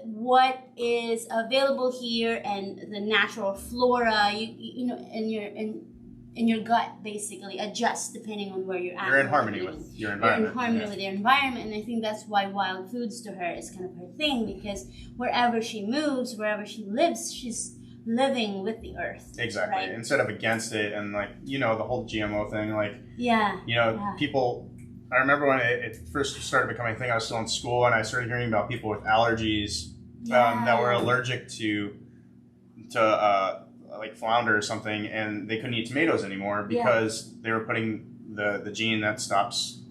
what is available here and the natural flora, you know, in your gut basically adjusts depending on where you're at. You're in harmony with your environment. You're in harmony with your environment, and I think that's why wild foods to her is kind of her thing, because wherever she moves, wherever she lives, she's living with the earth. Exactly. Right? Instead of against it, and like, you know, the whole GMO thing, like, Yeah. you know, people. I remember when it first started becoming a thing. I was still in school, and I started hearing about people with allergies that were allergic to like flounder or something, and they couldn't eat tomatoes anymore because they were putting the gene that stops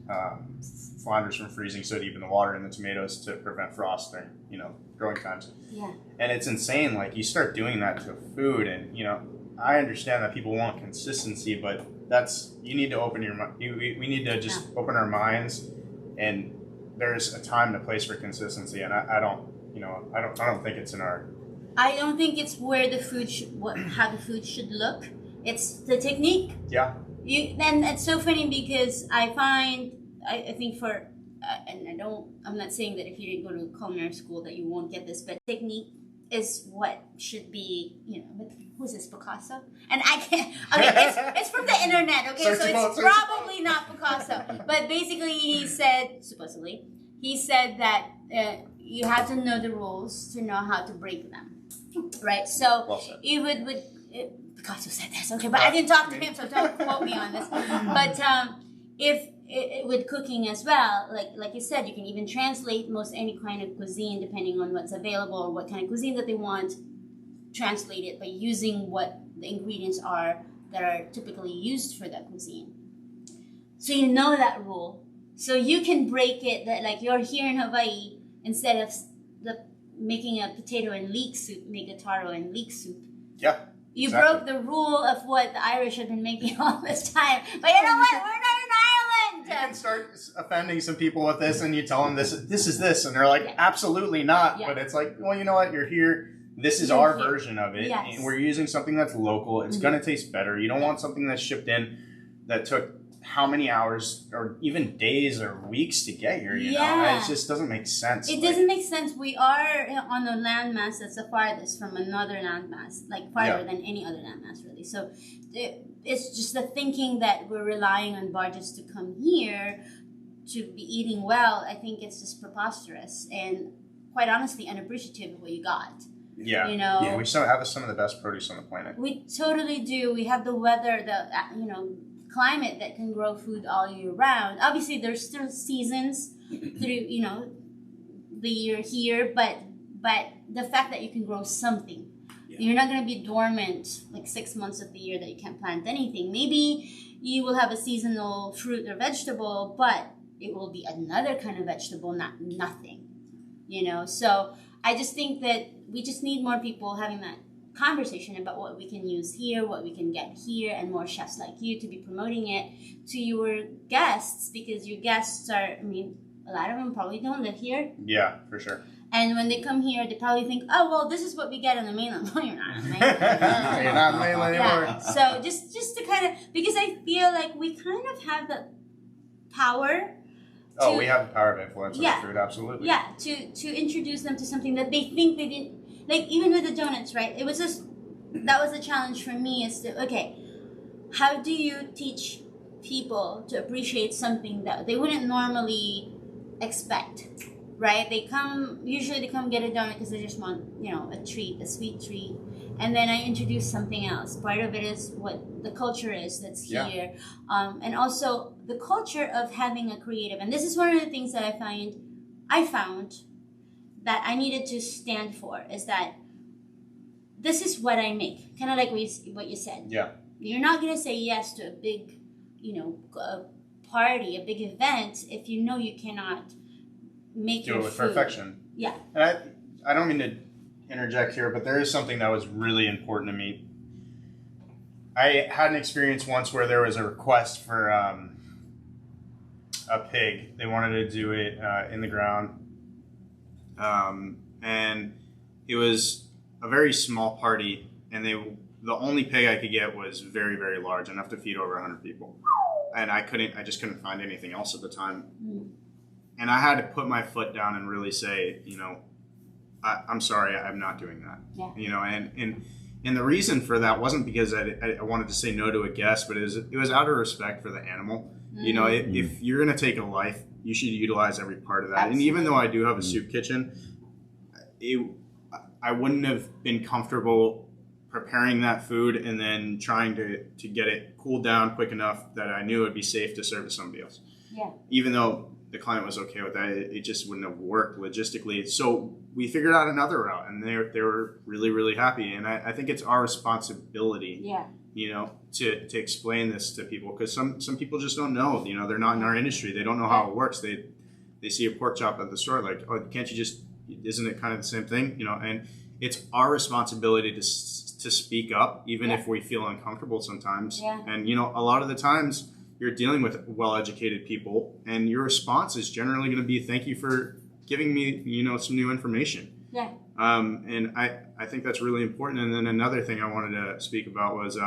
flounders from freezing so deep in the water in the tomatoes to prevent frost during, you know, growing times. Yeah. And it's insane. Like, you start doing that to food, and, you know, I understand that people want consistency, but you need to open your mind. We need to just open our minds and there's a time and a place for consistency, and I don't think it's in our. I don't think it's where the food how the food should look. It's the technique. Yeah. And it's so funny because I think for and I'm not saying that if you didn't go to culinary school that you won't get this, but technique is what should be, but who's this, Picasso? And I can't, okay, it's from the internet, okay, so it's probably not Picasso, but basically he said that you have to know the rules to know how to break them, right? So Well said. you would Picasso said this, okay, but I didn't talk to him, so don't quote me on this, but if with cooking as well, like you said, you can even translate most any kind of cuisine depending on what's available or what kind of cuisine that they want. Translate it by using what the ingredients are that are typically used for that cuisine. So you know that rule, so you can break it. That like you're here in Hawaii, instead of making a potato and leek soup, make a taro and leek soup. Yeah. You exactly. broke the rule of what the Irish have been making all this time. But you know what? We're not in Ireland. You can start offending some people with this, and you tell them this is this, and they're like, Yeah. absolutely not. Yeah. But it's like, well, you know what? You're here. This is our You're here. version of it. Yes. And we're using something that's local. It's going to taste better. You don't want something that's shipped in that took how many hours or even days or weeks to get here, you know? Yeah. It just doesn't make sense. It doesn't make sense. We are on a landmass that's the farthest from another landmass, like farther than any other landmass, really. So it's just the thinking that we're relying on barges to come here to be eating well. I think it's just preposterous and, quite honestly, unappreciative of what you got. Yeah. You know? Yeah, we still have some of the best produce on the planet. We totally do. We have the weather, climate that can grow food all year round. Obviously, there's still seasons through, the year here, but the fact that you can grow something, you're not going to be dormant like 6 months of the year that you can't plant anything. Maybe you will have a seasonal fruit or vegetable, but it will be another kind of vegetable, not nothing, So I just think that we just need more people having that conversation about what we can use here, what we can get here, and more chefs like you to be promoting it to your guests, because your guests are, a lot of them probably don't live here. Yeah, for sure. And when they come here, they probably think, oh, well, this is what we get on the mainland. No, you're not on the mainland. You're not on the mainland anymore. Yeah. So just to kind of, because I feel like we kind of have the power. We have the power of influence on food, absolutely. Yeah, to introduce them to something that they think they didn't. Like, even with the donuts, right? It was that was a challenge for me, is to, okay, how do you teach people to appreciate something that they wouldn't normally expect, right? They usually come get a donut because they just want, a treat, a sweet treat. And then I introduce something else. Part of it is what the culture is that's here. And also the culture of having a creative. And this is one of the things that I found that I needed to stand for, is that this is what I make. Kind of like what you said. Yeah. You're not going to say yes to a big, party, a big event, if you know you cannot make Do your it with food. perfection. Yeah. And I don't mean to interject here, but there is something that was really important to me. I had an experience once where there was a request for a pig. They wanted to do it in the ground. And it was a very small party, and the only pig I could get was very, very large, enough to feed over 100 people. And I just couldn't find anything else at the time. And I had to put my foot down and really say, I'm sorry, I'm not doing that. Yeah. And the reason for that wasn't because I wanted to say no to a guest, but it was out of respect for the animal. If you're going to take a life, you should utilize every part of that. Absolutely. And even though I do have a soup kitchen, I wouldn't have been comfortable preparing that food and then trying to get it cooled down quick enough that I knew it would be safe to serve to somebody else. Yeah. Even though the client was okay with that, it just wouldn't have worked logistically. So we figured out another route, and they were really, really happy. And I think it's our responsibility, to explain this to people, because some people just don't know. They're not in our industry. They don't know how it works. They see a pork chop at the store, like, oh, can't you just? Isn't it kind of the same thing? And it's our responsibility to speak up, even if we feel uncomfortable sometimes. Yeah. And a lot of the times, you're dealing with well-educated people, and your response is generally going to be, thank you for giving me, some new information. Yeah. And I think that's really important. And then another thing I wanted to speak about was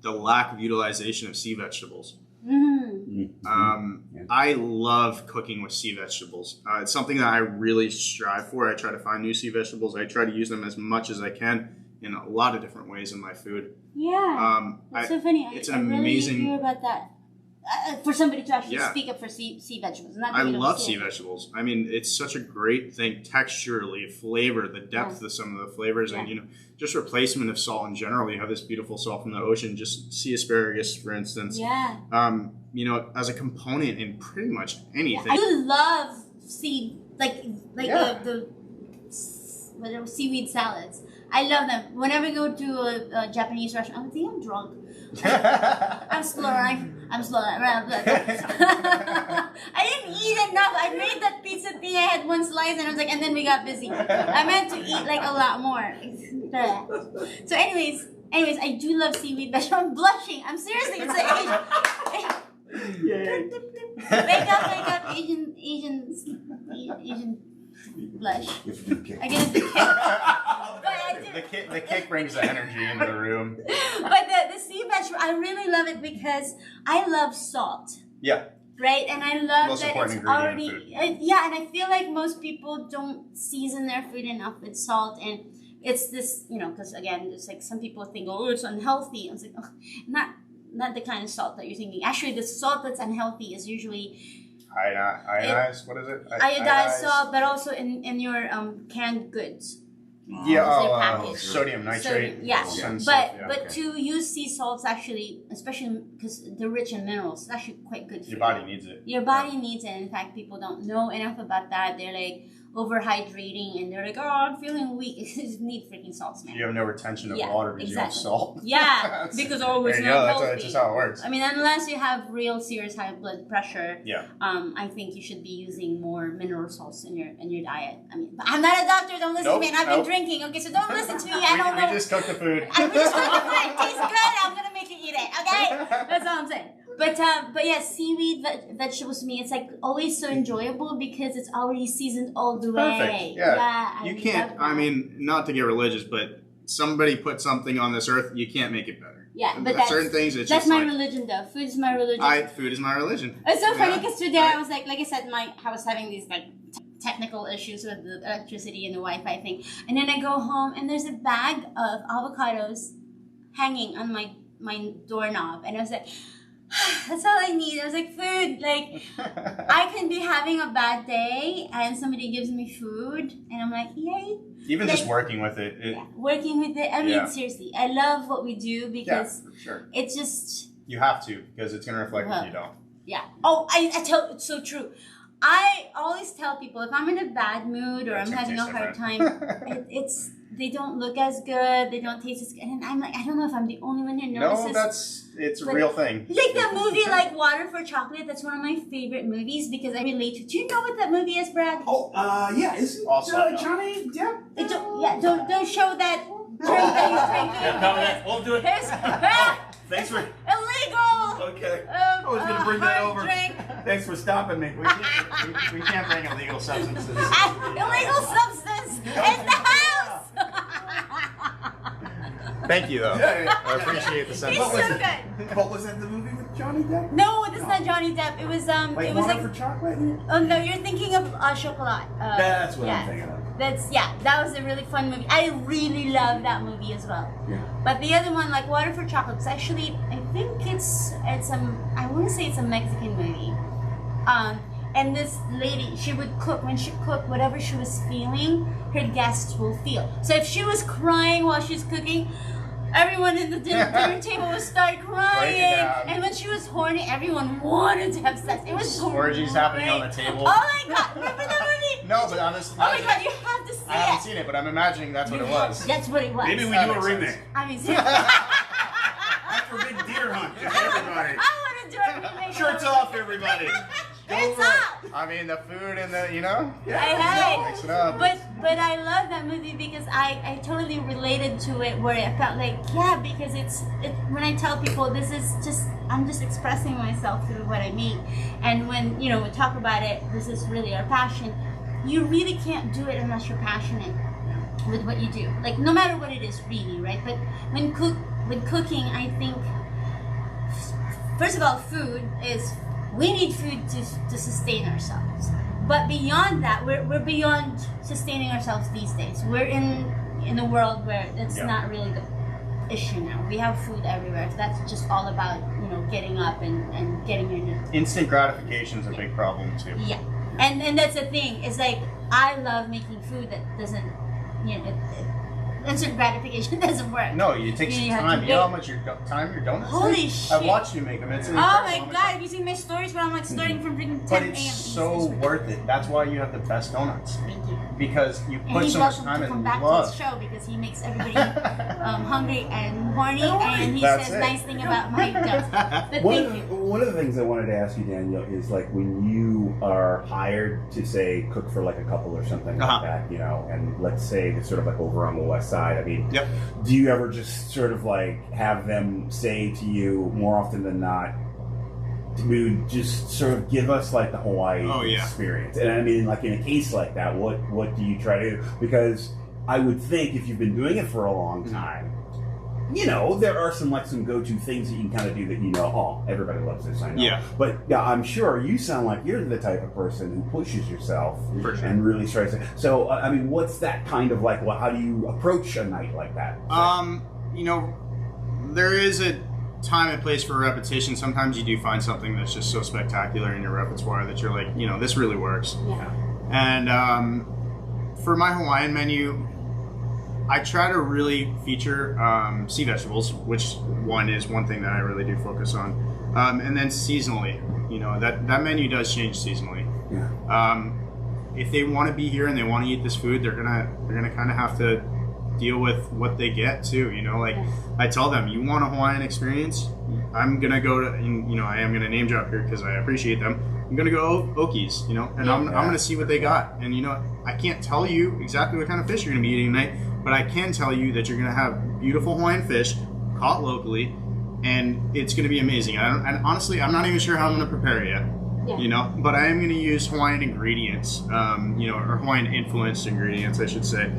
the lack of utilization of sea vegetables. I love cooking with sea vegetables. It's something that I really strive for. I try to find new sea vegetables. I try to use them as much as I can in a lot of different ways in my food. Yeah. That's so funny. It's I an amazing. Really hear about that. For somebody to actually speak up for sea vegetables. Not I love sea vegetables. I mean, it's such a great thing texturally, flavor, the depth of some of the flavors, and just replacement of salt in general. You have this beautiful salt from the ocean. Just sea asparagus, for instance. Yeah. As a component in pretty much anything. I do love the seaweed salads. I love them. Whenever I go to a Japanese restaurant, I think I'm drunk. I'm slow. I didn't eat enough. I made that pizza thing. I had one slice, and I was like, and then we got busy. I meant to eat like a lot more. So, anyways, I do love seaweed vegetables. I'm blushing. I'm seriously. It's an Asian. Wake up, Asian blush. I get a kick. The kick brings the energy into the room. But the sea vegetable, I really love it because I love salt. Yeah. Right? And I love most that it's already... and I feel like most people don't season their food enough with salt. And it's this, because again, it's like some people think, oh, it's unhealthy. I was like, oh, not the kind of salt that you're thinking. Actually, the salt that's unhealthy is usually... Iodized? What is it? Iodized salt, but also in your canned goods. Sodium nitrate. But to use sea salts actually, especially because they're rich in minerals, it's actually quite good for your body needs it. Your body needs it. In fact, people don't know enough about that. They're like overhydrating, and they're like, oh, I'm feeling weak. You just need freaking salts, man. You have no retention of water because you have salt. Yeah, because it's not healthy. That's just how it works. I mean, unless you have real serious high blood pressure, yeah. I think you should be using more mineral salts in your diet. I mean, but I'm not a doctor. Don't listen to me. And I've been drinking. Okay, so don't listen to me. I don't know. We just cook the food. We just cook the food. It tastes good. I'm gonna make you eat it. Okay, that's all I'm saying. But yeah, seaweed vegetables to me, it's like always so enjoyable because it's already seasoned all the way. Perfect. Yeah. You can't. I mean, not to get religious, but somebody put something on this earth. You can't make it better. Yeah, but certain things. It's that's just my religion, though. Food is my religion. Food is my religion. It's so funny because today I was like I said, I was having these technical issues with the electricity and the Wi-Fi thing, and then I go home and there's a bag of avocados hanging on my doorknob, and I was like, that's all I need. I was like, food. Like, I can be having a bad day and somebody gives me food and I'm like, yay. Even just working with it. Working with it. I mean, seriously, I love what we do because sure. It's just... You have to, because it's going to reflect if you don't. Yeah. Oh, I tell... It's so true. I always tell people, if I'm in a bad mood or I'm having a hard time, they don't look as good, they don't taste as good. And I'm like, I don't know if I'm the only one who notices. No, it's a real thing. Like the movie, like Water for Chocolate, that's one of my favorite movies because I relate to. Do you know what that movie is, Brad? Oh, yeah, isn't Johnny Depp? Don't show that drink that he's drinking. Yeah, we'll do it. Thanks for... Illegal! Okay. I was going to bring that over. Drink. Thanks for stopping me. We can't bring illegal substances. Illegal substance in the house! Thank you, though. I appreciate the sentence. He's so good. What was that, the movie with Johnny Depp? No, this is not Johnny Depp. It was it was Water for Chocolate? Oh no, you're thinking of Chocolat. That's what I'm thinking of. That was a really fun movie. I really love that movie as well. Yeah. But the other one, like Water for Chocolate, is actually I think it's I want to say it's a Mexican movie. And this lady, she would cook. When she cooked, whatever she was feeling, her guests will feel. So if she was crying while she's cooking, everyone in the dinner table would start crying. And when she was horny, everyone wanted to have sex. It was orgies happening on the table. Oh my god, remember that movie? No, but honestly, oh my god, you have to see it. I haven't seen it, but I'm imagining that's what it was. That's what it was. Maybe we do a remake. I mean, After a big deer hunt, just everybody. I want to do a remake. Shirts off, everybody. It's up. I mean, the food and the, Hey, mix it up. But But I love that movie because I totally related to it, where I felt like, yeah, because it's when I tell people this is just, I'm just expressing myself through what I make, and when we talk about it, this is really our passion. You really can't do it unless you're passionate with what you do, like no matter what it is, really, right? But when cooking, I think first of all, we need food to sustain ourselves. But beyond that, we're beyond sustaining ourselves these days. We're in a world where it's not really the issue now. We have food everywhere. That's just all about getting up and getting your Instant gratification is a big problem too. Yeah, and that's the thing. It's like I love making food that doesn't instant gratification doesn't work. No, it takes time. You know how much time your donuts Holy take? shit. I've watched you make them. It's Oh my god, have you seen my stories where I'm like starting from freaking 10 But a.m. it's so worth it. That's why you have the best donuts. Thank you. Because you And put he's so much welcome time to and come back to love. his show because he makes everybody hungry and horny, and he That's says it. nice thing about my donuts. But thank you. One of the things I wanted to ask you, Daniel, is like when you are hired to say cook for like a couple or something like that, and let's say it's sort of like over on the west side. I mean, do you ever just sort of like have them say to you more often than not, dude, just sort of give us like the Hawaii experience? And I mean, like in a case like that, what do you try to do? Because I would think if you've been doing it for a long time, there are some go-to things that you can kind of do that everybody loves this, I know. Yeah. But I'm sure you sound like you're the type of person who pushes yourself and really tries to. So I mean, what's that kind of like? Well, how do you approach a night like that? There is a time and place for repetition. Sometimes you do find something that's just so spectacular in your repertoire that you're like, this really works. Yeah. And for my Hawaiian menu, I try to really feature sea vegetables, which is one thing that I really do focus on, and then seasonally. That menu does change seasonally. Yeah. If they want to be here and they want to eat this food, they're gonna kind of have to deal with what they get too. I tell them, you want a Hawaiian experience, I'm gonna go to, I am gonna name drop here because I appreciate them. I'm gonna go Oki's, and I'm gonna see what they got. And I can't tell you exactly what kind of fish you're gonna be eating tonight, but I can tell you that you're gonna have beautiful Hawaiian fish caught locally, and it's gonna be amazing. And honestly, I'm not even sure how I'm gonna prepare it yet. Yeah. But I am gonna use Hawaiian ingredients, or Hawaiian influenced ingredients, I should say.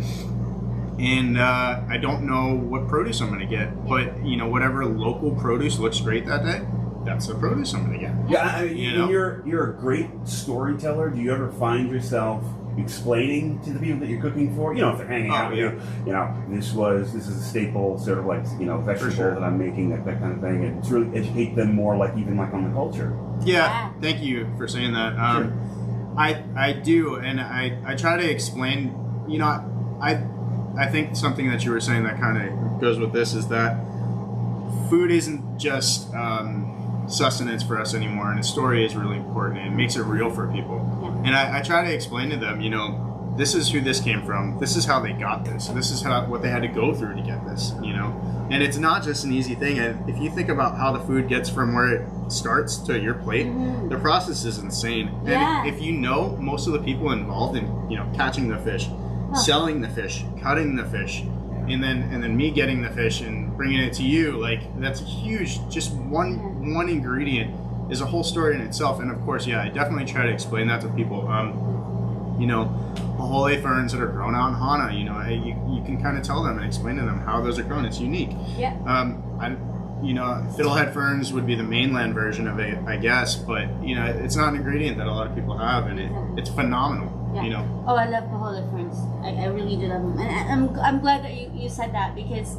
And I don't know what produce I'm going to get, but whatever local produce looks great that day, that's the produce I'm going to get. Yeah, I mean, you're a great storyteller. Do you ever find yourself explaining to the people that you're cooking for? If they're hanging out with you, this is a staple sort of like vegetable that I'm making, that kind of thing, and to really educate them more, like even like on the culture. Yeah, thank you for saying that. I do, and I try to explain. I think something that you were saying that kind of goes with this is that food isn't just sustenance for us anymore, and the story is really important, and it makes it real for people. And I try to explain to them, this is who this came from, this is how they got this, this is what they had to go through to get this, And it's not just an easy thing. And if you think about how the food gets from where it starts to your plate, the process is insane. And if most of the people involved in catching the fish, selling the fish, cutting the fish, and then me getting the fish and bringing it to you, that's huge. Just one ingredient is a whole story in itself. And of course, I definitely try to explain that to people. Pahole ferns that are grown out in Hana, you can kind of tell them and explain to them how those are grown. It's unique. Yeah. Fiddlehead ferns would be the mainland version of it, I guess, but it's not an ingredient that a lot of people have, and it's phenomenal. Yeah. Oh, I love pahole ferns. I really do love them, and I'm glad that you said that, because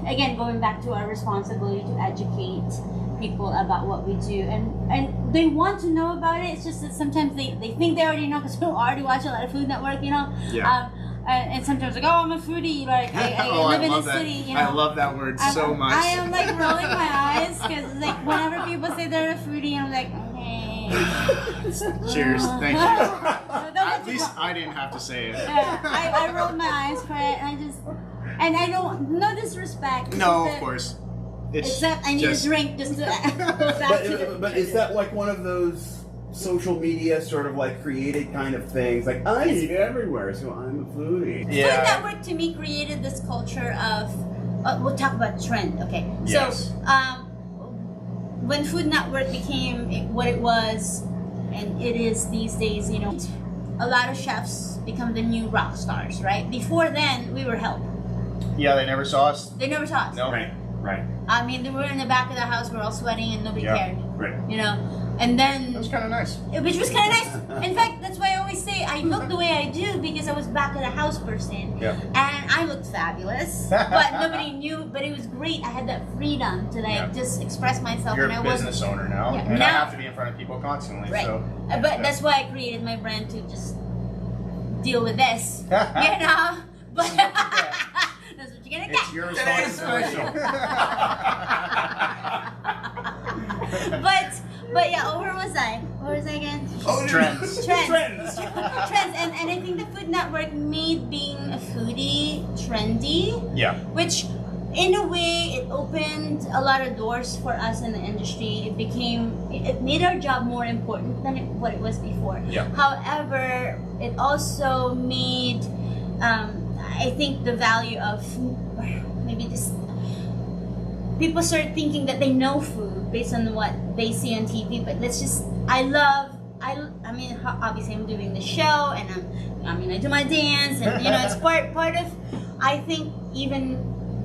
again, going back to our responsibility to educate people about what we do, and they want to know about it. It's just that sometimes they think they already know, because we already watch a lot of Food Network, Yeah. And sometimes like, I live in a city. I love that word so much. I am like rolling my eyes, because whenever people say they're a foodie, I'm like, okay. Cheers, thank you. At least I didn't have to say it. I rolled my eyes for it, and I don't, no disrespect. No, of course. Except I need a drink just to. But is that like one of those social media sort of like created kind of things. Like, I eat everywhere, so I'm a foodie. Food Network to me created this culture of, we'll talk about trend, okay? Yes. So, when Food Network became what it was, and it is these days, you know, a lot of chefs become the new rock stars, right? Before then, we were help. Yeah, they never saw us. They never saw us. No. Right. I mean, they were in the back of the house, we're all sweating and nobody cared. Right. You know? And then... That was kind of nice. Which was kind of nice. In fact, that's why I always say I look the way I do because I was back of the house person. Yeah. And I looked fabulous. But nobody knew. But it was great. I had that freedom to like just express myself. You're and a I business owner now. Yeah, And now- I have to be in front of people constantly. Right. So. But that's why I created my brand to just deal with this. You know? But that's what you're gonna get. It's your responsibility. But yeah, where was I? Where was I again? Trends. Trends. And I think the Food Network made being a foodie trendy, Yeah. which in a way it opened a lot of doors for us in the industry. It made our job more important than what it was before. Yeah. However, it also made I think the value of maybe this people start thinking that they know food based on what they see on TV, but I mean, obviously I'm doing the show and I do my dance and, you know, it's part of, I think even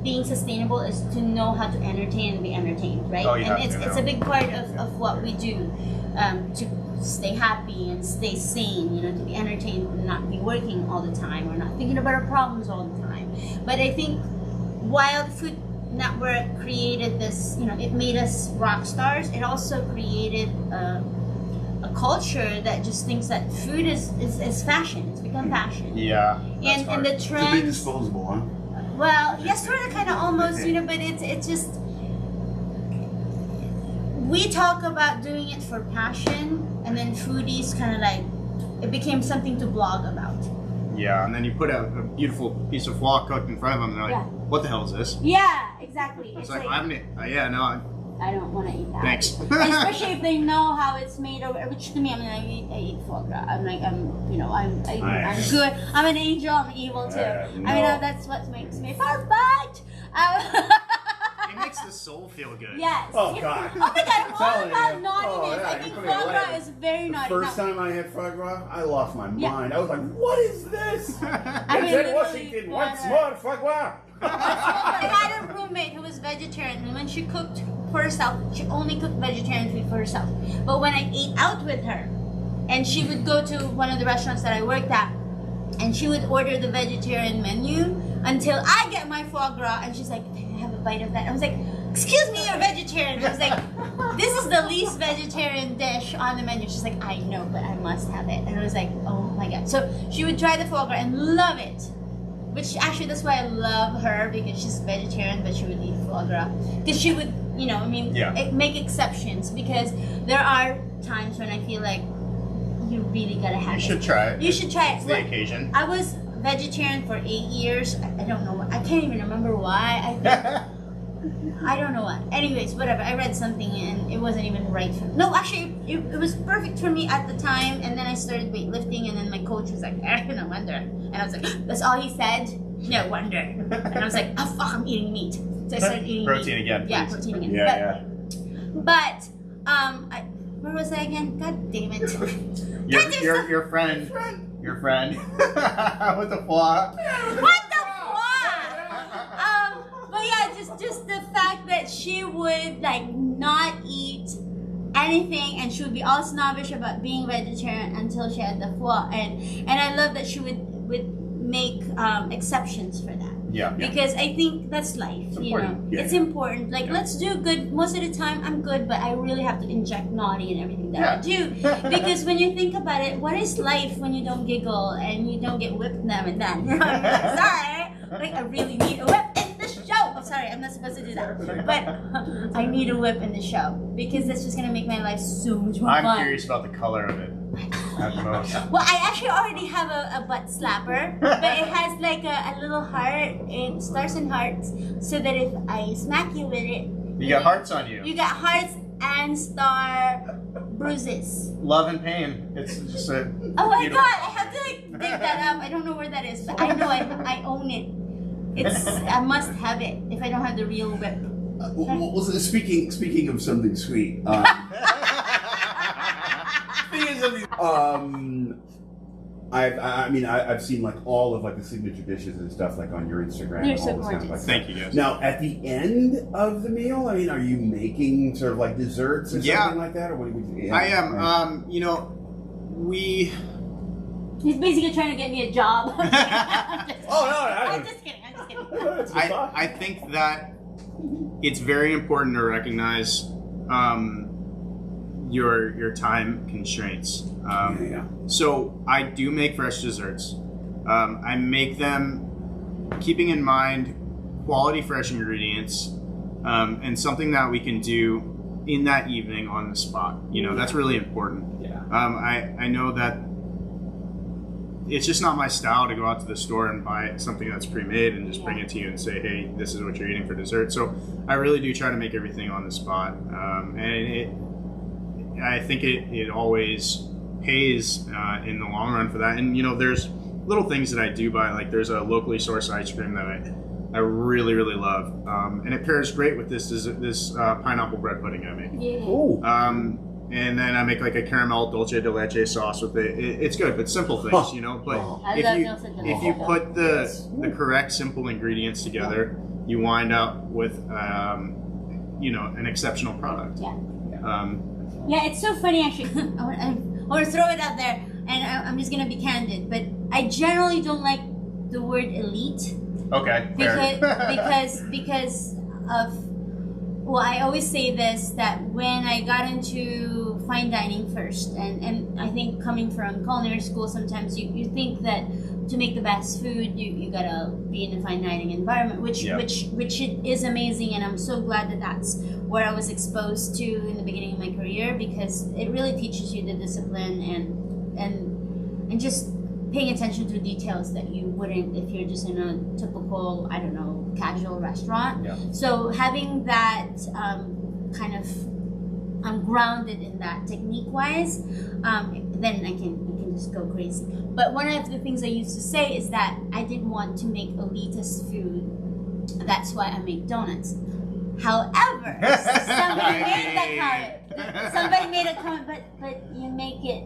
being sustainable is to know how to entertain and be entertained, right? Oh, you have and to, it's a big part of what we do to stay happy and stay sane, you know, to be entertained and not be working all the time or not thinking about our problems all the time. But I think while the Food Network created this, you know, it made us rock stars, it also created a culture that just thinks that food is fashion. It's become fashion. Yeah. And the It's a bit trend, disposable, huh? well, yes, sort of, kind of, almost, you know, but it's just, we talk about doing it for passion, and then foodies kind of like, it became something to blog about. Yeah, and then you put a beautiful piece of foie cooked in front of them, and they're like, Yeah. "What the hell is this?" Yeah, exactly. It's like, I don't want to eat that. Thanks. Especially if they know how it's made, which to me, I mean, I eat foie gras. I'm good. I'm an angel. I'm evil too. I mean, that's what makes me fun. But It makes the soul feel good. yes. Oh, God. Oh my God! I'm all telling about you. naughtiness. Oh, yeah, I think you foie put it gras away. is very naughty. First Now, time I had foie gras, I lost my Yeah. mind. I was like, what is this? I mean, Denzel literally, Washington wants foie more foie gras. I had a roommate who was vegetarian, and when she cooked for herself, she only cooked vegetarian food for herself. But when I ate out with her, and she would go to one of the restaurants that I worked at, and she would order the vegetarian menu until I get my foie gras, and she's like, "Can I have a bite of that?" I was like, "Excuse me, you're vegetarian." I was like, "This is the least vegetarian dish on the menu." She's like, "I know, but I must have it." And I was like, "Oh my God." So she would try the foie gras and love it. Which actually, that's why I love her, because she's vegetarian, but she would eat foie gras. Because she would, you know, I mean, make exceptions, because there are times when I feel like you really gotta have it. You should try it. You should try it. It's the occasion. I was vegetarian for 8 years. I don't know. I can't even remember why. I think I don't know what. Anyways, whatever. I read something and it wasn't even right for me. No, actually, it was perfect for me at the time. And then I started weightlifting, and then my coach was like, "No wonder." And I was like, "That's all he said? No wonder." And I was like, "Oh fuck, I'm eating meat." So I started eating Protein meat. again, Yeah, please. protein again. Yeah, But where was I again? God damn it. Your friend with the foie. What the fuck? But yeah, just the fact that she would like not eat anything, and she would be all snobbish about being vegetarian until she had the foie, and I love that she would make exceptions for that. Yeah. Because I think that's life, you know. important. Yeah. It's important. Like, let's do good. Most of the time, I'm good, but I really have to inject naughty in everything that I do. Because when you think about it, what is life when you don't giggle and you don't get whipped now and then? Sorry, like I really need a whip in the show. Oh, sorry, I'm not supposed to do that. But I need a whip in the show, because that's just gonna make my life so much more fun. I'm curious about the color of it. At most. Well, I actually already have a butt slapper, but it has like a little heart, and stars and hearts, so that if I smack you with it, You got hearts on you. You got hearts and star bruises. Love and pain. It's just a. Oh my beautiful- god, I have to like dig that up. I don't know where that is, but I know I own it. I must have it if I don't have the real whip. Well, speaking of something sweet, I've seen like all of like the signature dishes and stuff like on your Instagram. They're and so all this kind of, gorgeous. like, Thank you, guys. Now, at the end of the meal, I mean, are you making sort of like desserts or Yeah. something like that, or what? I am. You know, we. He's basically trying to get me a job. I'm just Oh, I'm just kidding. That's good thought. I think that it's very important to recognize your time constraints. Yeah. So I do make fresh desserts. I make them keeping in mind quality fresh ingredients and something that we can do in that evening on the spot. You know, that's really important. Yeah. I know that it's just not my style to go out to the store and buy something that's pre-made and just bring it to you and say, hey, this is what you're eating for dessert. So I really do try to make everything on the spot. And I think it always pays in the long run for that. And, you know, there's little things that I do buy. Like there's a locally sourced ice cream that I really, really love. And it pairs great with this pineapple bread pudding I make. Yeah. Oh. And then I make like a caramel dulce de leche sauce with it. It's good, but simple things, you know. But I love dulce de if you leche. put the correct simple ingredients together, you wind up with you know, an exceptional product. Yeah. Yeah, it's so funny actually. I want to throw it out there, and I'm just gonna be candid, but I generally don't like the word elite Okay. because of. Well, I always say this, that when I got into fine dining first, and I think coming from culinary school, sometimes you think that to make the best food, you gotta be in a fine dining environment, which it is amazing, and I'm so glad that that's what I was exposed to in the beginning of my career, because it really teaches you the discipline and just paying attention to details that you wouldn't if you're just in a typical, I don't know, casual restaurant. Yeah. So having that kind of, I'm grounded in that technique-wise, then I can just go crazy. But one of the things I used to say is that I didn't want to make elitist food. That's why I make donuts. However, somebody made that comment. Somebody made a comment, but you make it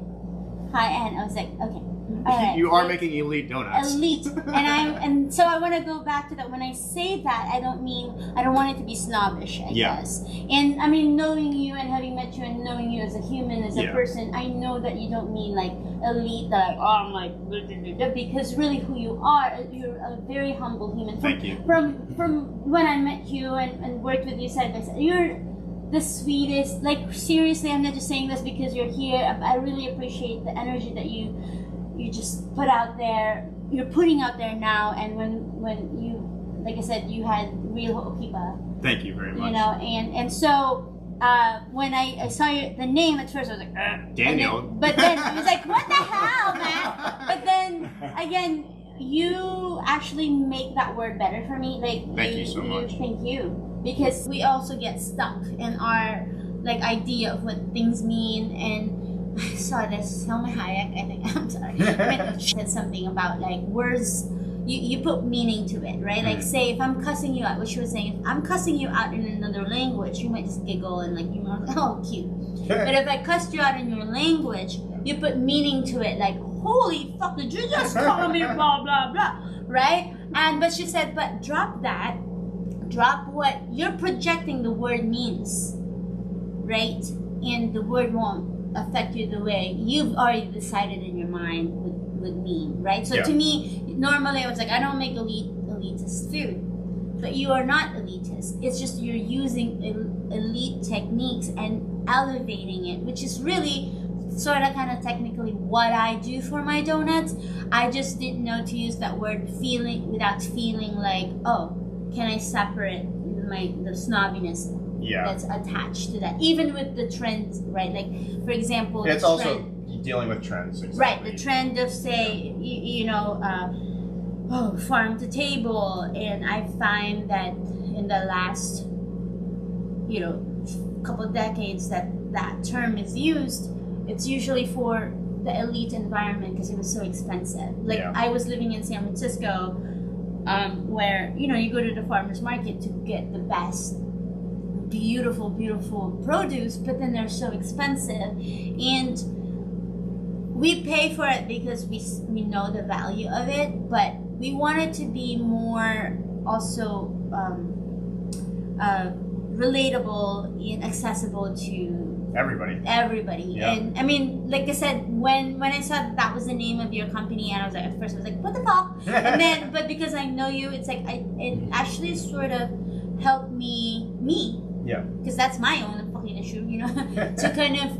high end. I was like, okay. All right. You are making elite donuts. Elite, and so I want to go back to that. When I say that, I don't want it to be snobbish, I guess. And I mean, knowing you and having met you and knowing you as a human, as a person, I know that you don't mean like elite, that like, oh, I'm like, because really who you are, you're a very humble human. Thank you. From when I met you and worked with you side by side, you're the sweetest. Like seriously, I'm not just saying this because you're here. I really appreciate the energy that you just put out there, you're putting out there now, and when you, like I said, you had real ho'okipa. Thank you very much. You know, and so when I saw the name at first, I was like, Daniel. But then I was like, what the hell, man? But then again, you actually make that word better for me. Like, thank you so much. Thank you, because we also get stuck in our like idea of what things mean. And I saw this, Selma Hayek, I think, I'm sorry, said something about like words, you put meaning to it, right? Like say, if I'm cussing you out, what she was saying, if I'm cussing you out in another language, you might just giggle and like, you know, oh, cute. But if I cussed you out in your language, you put meaning to it, like, holy fuck, did you just call me blah, blah, blah, right? But she said, but drop that, drop what you're projecting the word means, right? And the word won't affect you the way you've already decided in your mind would mean, right? So to me, normally I was like, I don't make elitist food, but you are not elitist. It's just you're using elite techniques and elevating it, which is really sort of kind of technically what I do for my donuts. I just didn't know to use that word feeling without feeling like, oh, can I separate the snobbiness that's attached to that, even with the trends, right? Like, for example, it's also dealing with trends, exactly. Right? The trend of say, farm to table, and I find that in the last, couple of decades, that that term is used, it's usually for the elite environment because it was so expensive. Like I was living in San Francisco, where you go to the farmers market to get the best, beautiful produce, but then they're so expensive, and we pay for it because we know the value of it, but we want it to be more also relatable and accessible to everybody. Yeah. And I mean, like I said, when I saw that was the name of your company, and I was like, at first I was like, what the fuck? And then, but because I know you, it's like it actually sort of helped me, because that's my own fucking issue, to kind of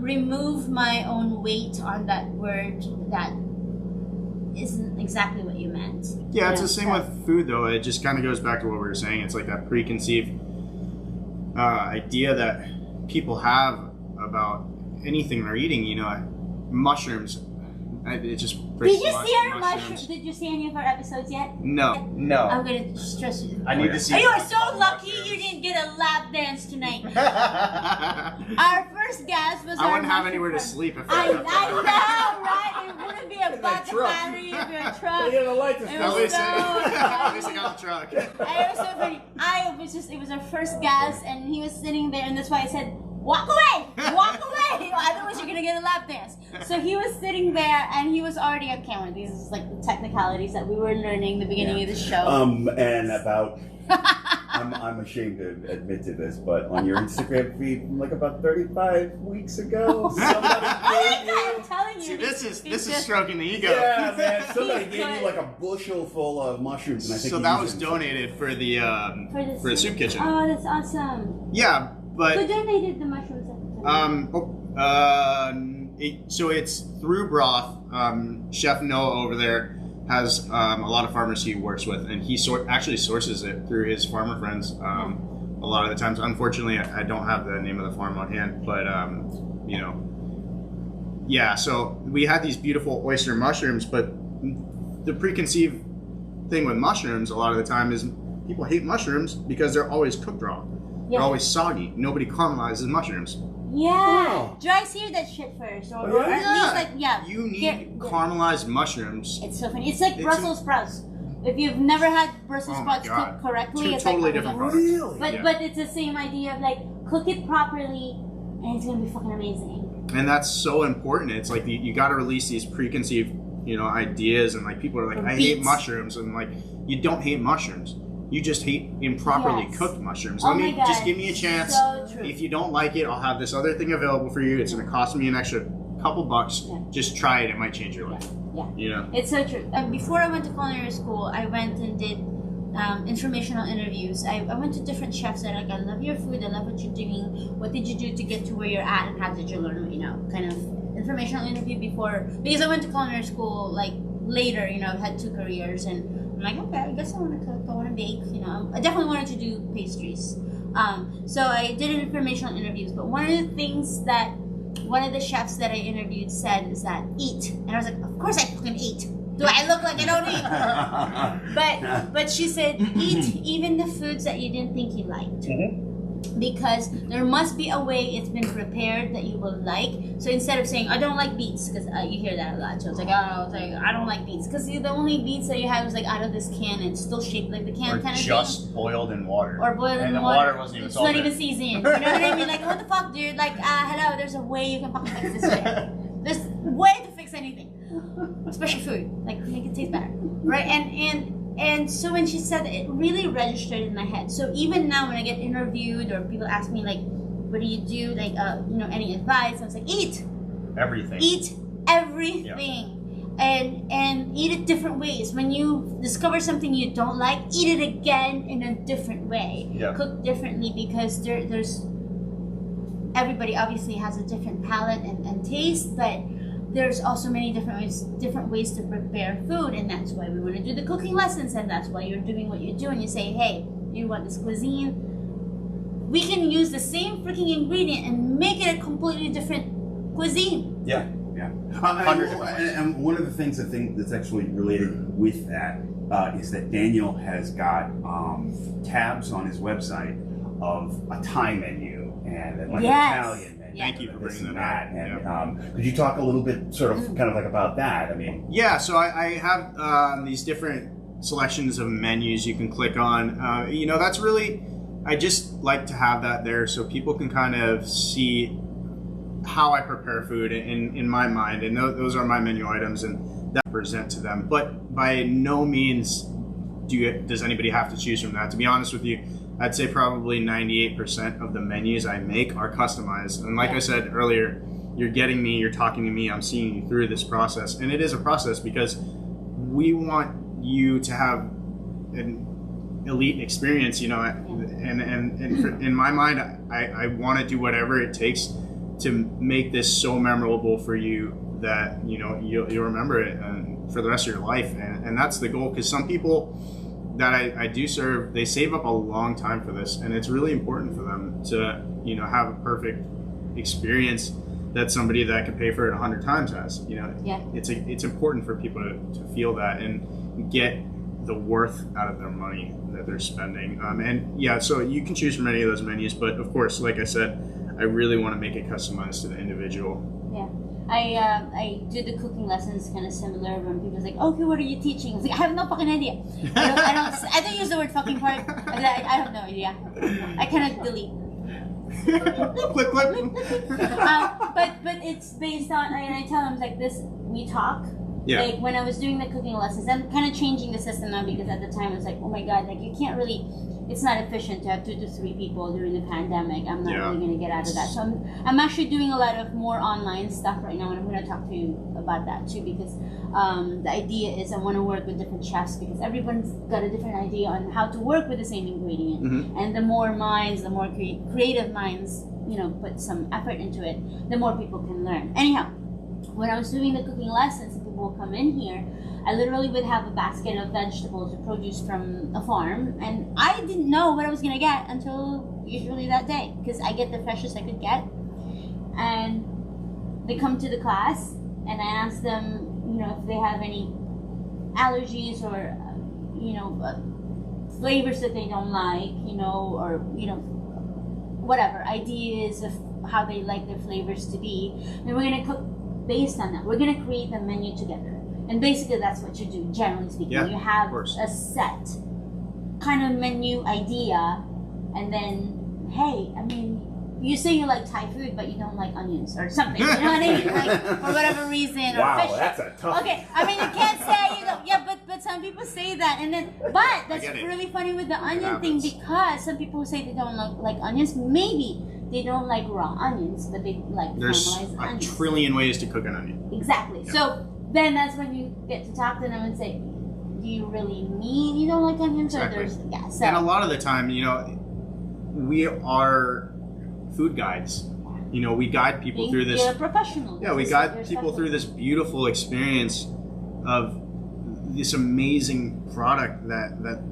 remove my own weight on that word that isn't exactly what you meant. Yeah, it's the same with food, though. It just kind of goes back to what we were saying. It's like that preconceived idea that people have about anything they're eating. Mushrooms. It just did you see our mushrooms? Did you see any of our episodes yet? No. I'm gonna stress you. I need to see. You are so lucky you didn't get a lap dance tonight. Our first guest was. I wouldn't have anywhere to sleep if I know, right? It wouldn't be a bucket battery if you're a truck. At least I got the truck. It was so funny. It was our first guest, and he was sitting there, and that's why I said, walk away! Otherwise you're gonna get a lap dance. So he was sitting there, and he was already on camera. These are like the technicalities that we were learning the beginning of the show. And about, I'm ashamed to admit to this, but on your Instagram feed from like about 35 weeks ago, somebody gave you. I'm telling you. See, this is stroking the ego. Yeah, man. Somebody gave you like a bushel full of mushrooms, and I think So that was donated for the soup kitchen. Oh, that's awesome. Yeah, but Who donated the mushrooms at the time? so it's through Broth. Chef Noah over there has a lot of farmers he works with, and he actually sources it through his farmer friends. A lot of the times, unfortunately, I don't have the name of the farm on hand, but yeah. So we had these beautiful oyster mushrooms, but the preconceived thing with mushrooms a lot of the time is people hate mushrooms because they're always cooked wrong. They're always soggy. Nobody caramelizes mushrooms. Yeah. Dry sear that shit first. Or at least You need caramelized mushrooms. It's so funny. It's like Brussels sprouts. If you've never had Brussels sprouts cooked correctly, it's totally like different products. Really? But it's the same idea of like cook it properly, and it's gonna be fucking amazing. And that's so important. It's like you got to release these preconceived, ideas, and like people are like, I hate mushrooms, and like you don't hate mushrooms. You just hate improperly cooked mushrooms. Just give me a chance. So true. If you don't like it, I'll have this other thing available for you. It's going to cost me an extra couple bucks. Yeah. Just try it. It might change your life. Yeah. It's so true. Before I went to culinary school, I went and did informational interviews. I went to different chefs that are like, I love your food, I love what you're doing. What did you do to get to where you're at, and how did you learn? Kind of informational interview before, because I went to culinary school like later. I had 2 careers, and I'm like, okay, I guess I want to cook, I want to bake, I definitely wanted to do pastries. So I did informational interviews, but one of the things that one of the chefs that I interviewed said is that eat. And I was like, of course I fucking eat. Do I look like I don't eat? But she said, eat even the foods that you didn't think you liked. Because there must be a way it's been prepared that you will like. So instead of saying, I don't like beets, because you hear that a lot. So it's like, I don't like beets. Because the only beets that you had was like out of this can, and it's still shaped like the can, or kind of just thing. boiled in water. Or boiled in water. And the water wasn't even It's salted. not even seasoned. You know what I mean? Like, what the fuck, dude? Like, hello, there's a way you can fucking fix this way. There's a way to fix anything. Especially food. Like, make it taste better. Right? And so when she said that, it really registered in my head. So even now when I get interviewed or people ask me like, what do you do? Like, any advice? I was like, eat. Everything. Eat everything. And eat it different ways. When you discover something you don't like, eat it again in a different way. Yeah. Cook differently, because there's everybody obviously has a different palate and taste, but there's also many different ways to prepare food, and that's why we want to do the cooking lessons, and that's why you're doing what you do, and you say, hey, you want this cuisine? We can use the same freaking ingredient and make it a completely different cuisine. Yeah. And one of the things I think that's actually related with that is that Daniel has got tabs on his website of a Thai menu and then like an Italian menu Thank you for this bringing and that up. And could you talk a little bit, sort of, kind of like about that? I mean, Yeah, so I have these different selections of menus you can click on. That's really, I just like to have that there so people can kind of see how I prepare food in my mind, and those are my menu items, and that I present to them. But by no means does anybody have to choose from that. To be honest with you, I'd say probably 98% of the menus I make are customized. And like I said earlier, you're getting me, you're talking to me, I'm seeing you through this process. And it is a process because we want you to have an elite experience, and in my mind, I want to do whatever it takes to make this so memorable for you that, you'll remember it for the rest of your life. And that's the goal, because some people that I do serve, they save up a long time for this, and it's really important for them to have a perfect experience that somebody that could pay for it 100 times has. It's important for people to feel that and get the worth out of their money that they're spending. So you can choose from any of those menus, but of course, like I said, I really want to make it customized to the individual. Yeah. I do the cooking lessons kind of similar when people's like, okay, what are you teaching? I was like, I have no fucking idea. I don't use the word fucking part. I have no idea. I kind of delete. Click. But it's based on, and I tell them like this, we talk. Yeah. Like when I was doing the cooking lessons, I'm kind of changing the system now, because at the time I was like, oh my god, like you can't really, it's not efficient to have 2 to 3 people during the pandemic. I'm not really going to get out of that. So I'm actually doing a lot of more online stuff right now, and I'm going to talk to you about that too, because the idea is I want to work with different chefs, because everyone's got a different idea on how to work with the same ingredient. Mm-hmm. And the more minds, the more creative minds, put some effort into it, the more people can learn. Anyhow, when I was doing the cooking lessons, people will come in here, I literally would have a basket of vegetables or produce from a farm, and I didn't know what I was going to get until usually that day, because I get the freshest I could get. And they come to the class, and I ask them, if they have any allergies or, flavors that they don't like, or, whatever, ideas of how they like their flavors to be. And we're going to cook based on that. We're going to create a menu together. And basically that's what you do, generally speaking. Yeah, you have a set kind of menu idea, and then, hey, I mean, you say you like Thai food, but you don't like onions or something. You know what I mean? Like, for whatever reason. wow, or fish. that's a tough. Okay, I mean, you can't say, but some people say that. And then, but that's really funny with the onion thing, because some people who say they don't like onions, maybe they don't like raw onions, but they like caramelized onions. There's a trillion ways to cook an onion. Exactly. Yeah. So then that's when you get to talk to them and say, do you really mean you don't like onions? Exactly. Or there's, so. And a lot of the time, we are food guides. We guide people through this. You're a professional. Yeah, we guide people through this beautiful experience of this amazing product that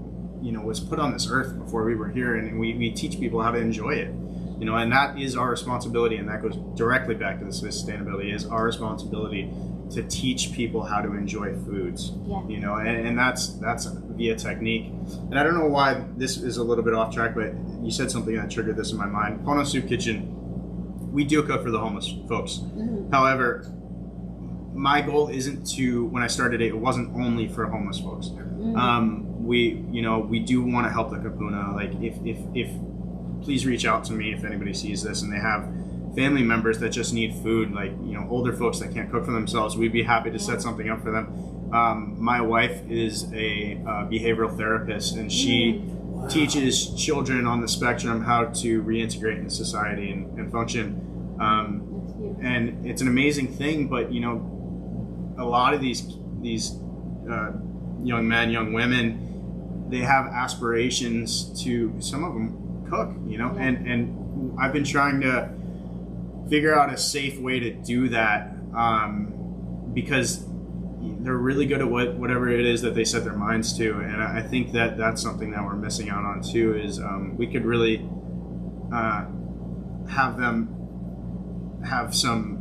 was put on this earth before we were here, and we teach people how to enjoy it. And that is our responsibility, and that goes directly back to the sustainability. Is our responsibility to teach people how to enjoy foods. Yeah. And that's via technique. And I don't know why this is a little bit off track, but you said something that triggered this in my mind. Pono Soup Kitchen, we do cook for the homeless folks. Mm-hmm. However, my goal isn't to, when I started it wasn't only for homeless folks. Mm-hmm. We do want to help the kapuna. Like if please reach out to me if anybody sees this and they have family members that just need food, like older folks that can't cook for themselves. We'd be happy to set something up for them. My wife is a behavioral therapist, and she teaches children on the spectrum how to reintegrate into society and function. And it's an amazing thing, but a lot of these young men, young women, they have aspirations to, some of them cook, and I've been trying to figure out a safe way to do that, because they're really good at whatever it is that they set their minds to, and I think that that's something that we're missing out on too. Is we could really have them have some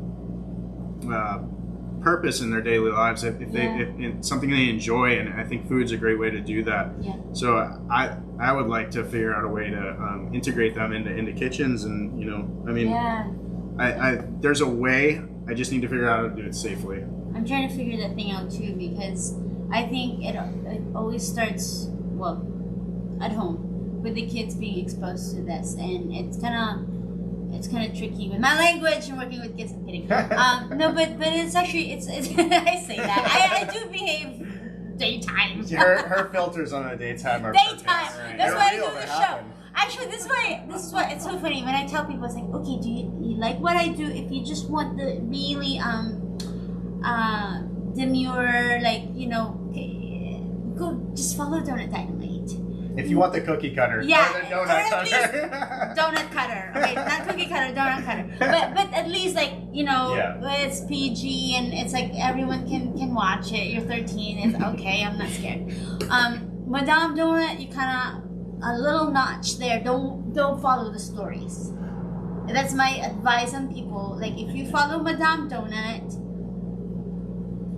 purpose in their daily lives if it's something they enjoy, and I think food's a great way to do that. Yeah. So I would like to figure out a way to integrate them into kitchens, and There's a way. I just need to figure out how to do it safely. I'm trying to figure that thing out too, because I think it always starts, well, at home, with the kids being exposed to this, and it's kind of tricky with my language and working with kids. I'm kidding. No, but it's actually it's I say that I do behave daytime. Her filters on the daytime are Daytime. perfect. That's They're why I real, do the they show. happen. Actually, this is why it's so funny when I tell people, it's like, okay, do you like what I do? If you just want the really demure, like, you know, go just follow Donut Dynamite. If you want the cookie cutter, Yeah, or the or donut at least cutter. donut cutter. Okay, not cookie cutter, donut cutter. But at least, like, you know, it's PG and it's like everyone can watch it. You're 13, it's okay. I'm not scared. Madame Donut, you kind of a little notch there. Don't follow the stories. That's my advice on people. Like, if you follow Madame Donut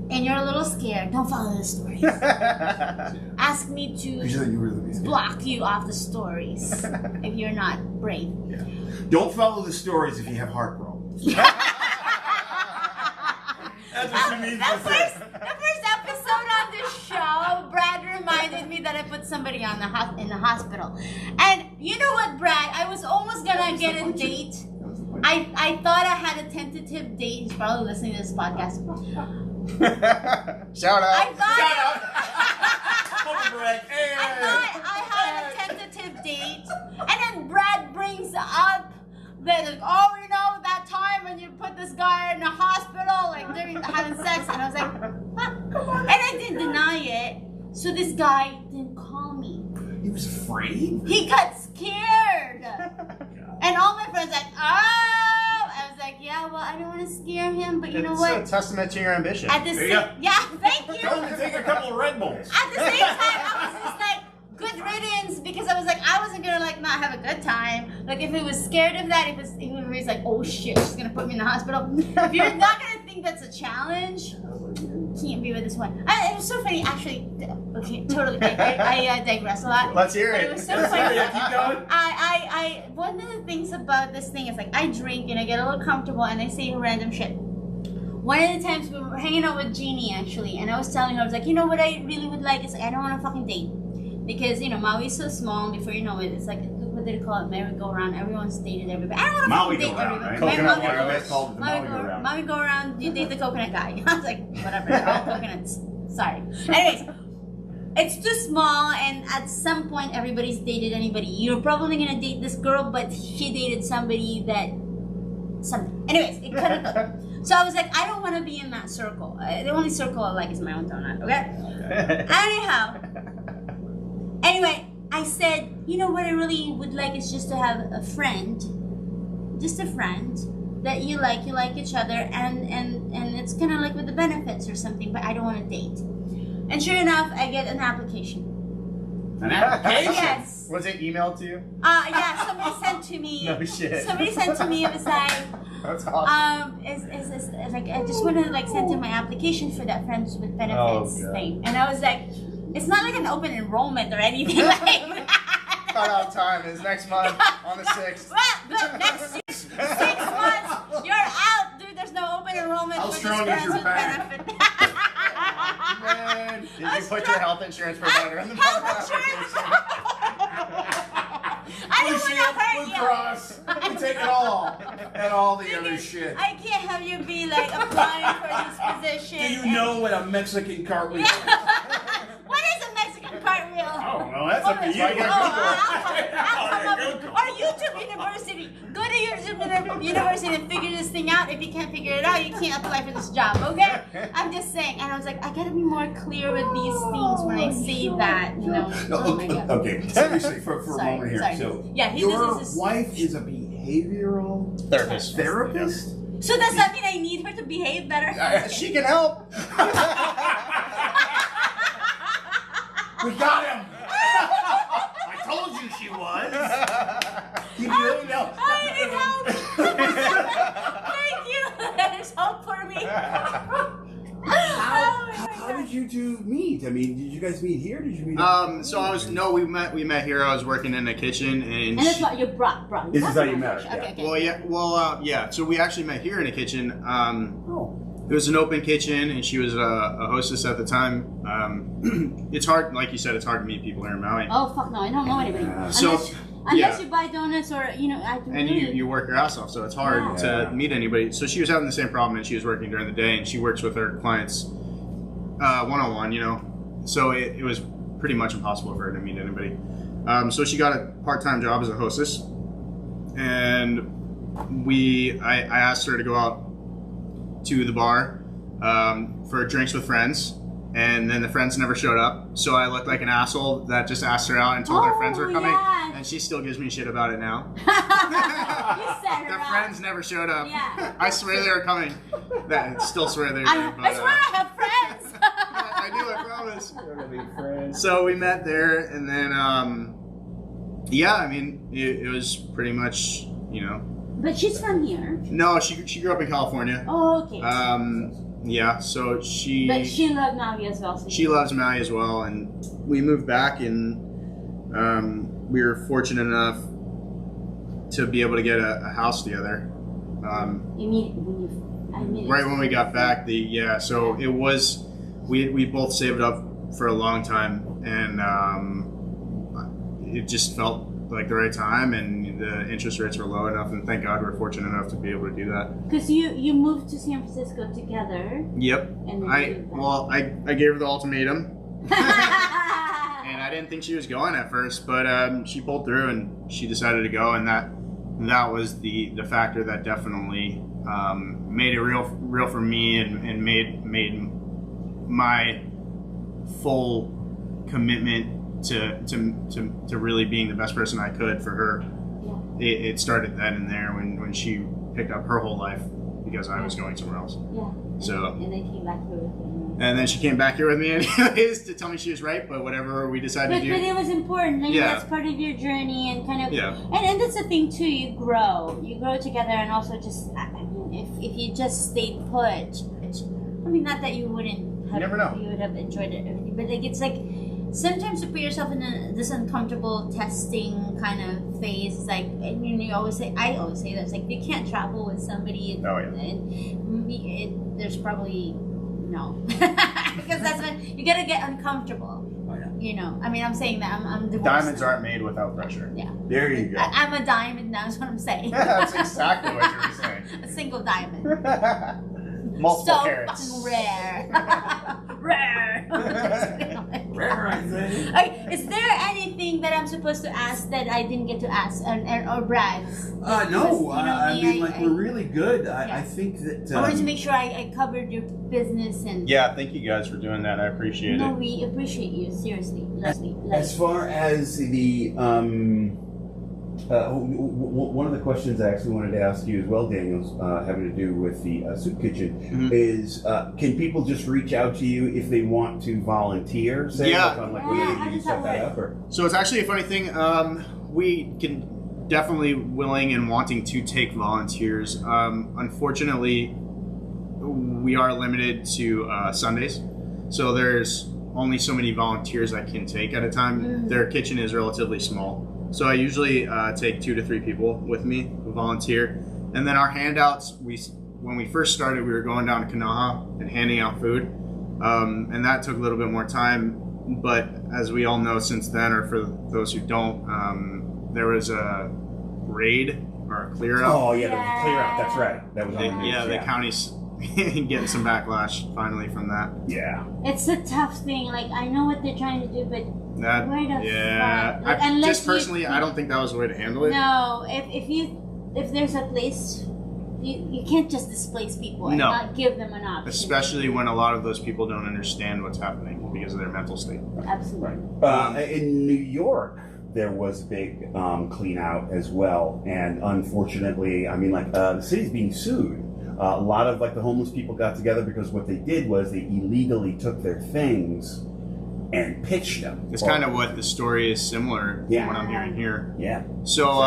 and you're a little scared, don't follow the stories. Ask me to block you off the stories if you're not brave. Yeah. Don't follow the stories if you have heart problems. That's what she means The first episode on this show, Brad reminded me that I put somebody in the hospital. And you know what, Brad? I was almost gonna get a date. I thought I had a tentative date. He's probably listening to this podcast. Shout out. I thought Hey. I had a tentative date, and then Brad brings up that, like, oh, you know, that time when you put this guy in the hospital, like, during having sex, and I was like, huh? And I didn't deny it. So this guy didn't call me. He was afraid? He got scared. And all my friends like, oh, I was like, yeah, well, I don't want to scare him, but you know what? It's a testament to your ambition. At the yeah, thank you. Tell him to take a couple of Red Bulls. At the same time, I was just like, good riddance, because I was like, I wasn't gonna like not have a good time. Like, if he was scared of that, if he was like, oh shit, she's gonna put me in the hospital. If you're not gonna think that's a challenge, can't be with this one. It was so funny, actually. Okay, totally. I digress a lot. Let's hear But it. it was so funny. Keep going. One of the things about this thing is, like, I drink and I get a little comfortable and I say random shit. One of the times we were hanging out with Jeannie, actually, and I was telling her, I was like, you know what I really would like is, like, I don't want to fucking date. Because, you know, Maui is so small, and before you know it, it's like, what do they call it? Merry-go-round. Everyone's dated everybody. I don't want to fucking date everybody. Right? Coconut Maui water. That's called the Maui go-round. Maui go around, you date the coconut guy. I was like, whatever, they're all coconuts. Sorry. Anyways, it's too small, and at some point, everybody's dated anybody. You're probably gonna date this girl, but she dated somebody that something. Anyways, it couldn't go. So I was like, I don't want to be in that circle. The only circle I like is my own donut. Okay. Anyhow. Anyway, I said, you know what I really would like is just to have a friend, just a friend that you like each other, and it's kind of like with the benefits or something, but I don't want to date. And sure enough, I get an application. An application? Yes. Was it emailed to you? Yeah, somebody sent to me. No shit. Somebody sent to me, it was like, That's awesome. is like, I just want to like send in my application for that friends with benefits God. thing. And I was like, it's not like an open enrollment or anything like that. Cutoff time is next month on the 6th. Well, next 6 months, you're out, dude. There's no open enrollment How for this strong is friends your with back? benefit. Man, did you put your health insurance provider in the Health I don't want to hurt Blue you. Cross. We take it all. And all the other shit. I can't have you be like applying for this position. Do you know what a Mexican cartwheel is? What is a Mexican cartwheel? Oh, well, that's up to you. I'll come up. Or YouTube University. Go to YouTube University and figure this thing out. If you can't figure it out, you can't apply for this job, okay? I'm just saying. And I was like, I gotta be more clear with these things when I say that, you know. Oh my God. Okay, seriously, for a Sorry, moment here. sorry. So, Yeah, he your does this- wife is a behavioral Therapist. therapist? So does that mean I need her to behave better? She can help. We got him! I told you she was. You really know. I need help. Thank you. There's hope for me. How did you two meet? I mean, did you guys meet here? Did you meet? We met here. I was working in the kitchen, and that's what you brought. This is how you met her. Okay. Well, yeah. So we actually met here in the kitchen. Oh. It was an open kitchen, and she was a hostess at the time. It's hard, like you said, it's hard to meet people here in Maui. Oh fuck no, I don't know anybody. Unless you buy donuts or you work your ass off, so it's hard to meet anybody. So she was having the same problem, and she was working during the day, and she works with her clients one-on-one, so it was pretty much impossible for her to meet anybody. So she got a part-time job as a hostess, and I asked her to go out to the bar for drinks with friends. And then the friends never showed up, so I looked like an asshole that just asked her out and told her friends were coming, and she still gives me shit about it now. You set her The up. friends never showed up. Yeah. I swear they were coming. Still swear they were there. I swear I have friends. I do, I promise. So we met there, and then, it was pretty much, But she's from here. No, she grew up in California. Oh, okay. Yeah, so she... But she loved Maui as well. So she loves Maui as well, and we moved back, and we were fortunate enough to be able to get a house together. Right when we got back, so it was... We both saved up for a long time, and it just felt like the right time, and the interest rates were low enough, and thank God we're fortunate enough to be able to do that. Because you moved to San Francisco together. Yep. And then I gave her the ultimatum. And I didn't think she was going at first, but she pulled through, and she decided to go, and that was the factor that definitely made it real for me, and made my full commitment to really being the best person I could for her. Yeah. It started then and there when she picked up her whole life because I was going somewhere else. Yeah. So and then came back here with me. And then she came back here with me anyways to tell me she was right, but whatever we decided to do. But it was important. That's part of your journey, and kind of. Yeah. And that's the thing too. You grow together, and also just if you just stayed put. Not that you wouldn't have. You never know. You would have enjoyed it, but it's like. Sometimes you put yourself in this uncomfortable testing kind of phase. It's like, I always say that it's like you can't travel with somebody. There's probably no, because that's when you gotta get uncomfortable. Oh, yeah. I'm saying that I'm divorced. Diamonds aren't made without pressure. Yeah. There you go. I'm a diamond now. Is what I'm saying. That's exactly what you were saying. A single diamond. Multiple so carats. Fucking rare. Rare, I think. Okay, is there anything that I'm supposed to ask that I didn't get to ask, or Brad? No. We're really good. I think that. I wanted to make sure I covered your business and. Yeah, thank you guys for doing that. I appreciate it. No, we appreciate you, seriously, Leslie. As far as the one of the questions I actually wanted to ask you as well, Daniel, having to do with the soup kitchen, is can people just reach out to you if they want to volunteer? Say, how does that that work? up, So it's actually a funny thing. We can definitely willing and wanting to take volunteers. Unfortunately, we are limited to Sundays, so there's only so many volunteers I can take at a time. Their kitchen is relatively small. So I usually take 2 to 3 people with me who volunteer. And then our handouts, when we first started, we were going down to Kanaha and handing out food. And that took a little bit more time. But as we all know since then, or for those who don't, there was a raid or a clear out. Oh, yeah, there was a clear out. That's right. That was on the news. The county's getting some backlash finally from that. Yeah. It's a tough thing. Like, I know what they're trying to do, but where the fuck? Like, I don't think that was the way to handle it. No, if there's a place, you can't just displace people and not give them an option. Especially when a lot of those people don't understand what's happening because of their mental state. Absolutely. In New York, there was a big clean out as well, and unfortunately, the city's being sued. A lot of the homeless people got together because what they did was they illegally took their things and pitched them. It's kind of what the story is similar to what I'm hearing here. Yeah. So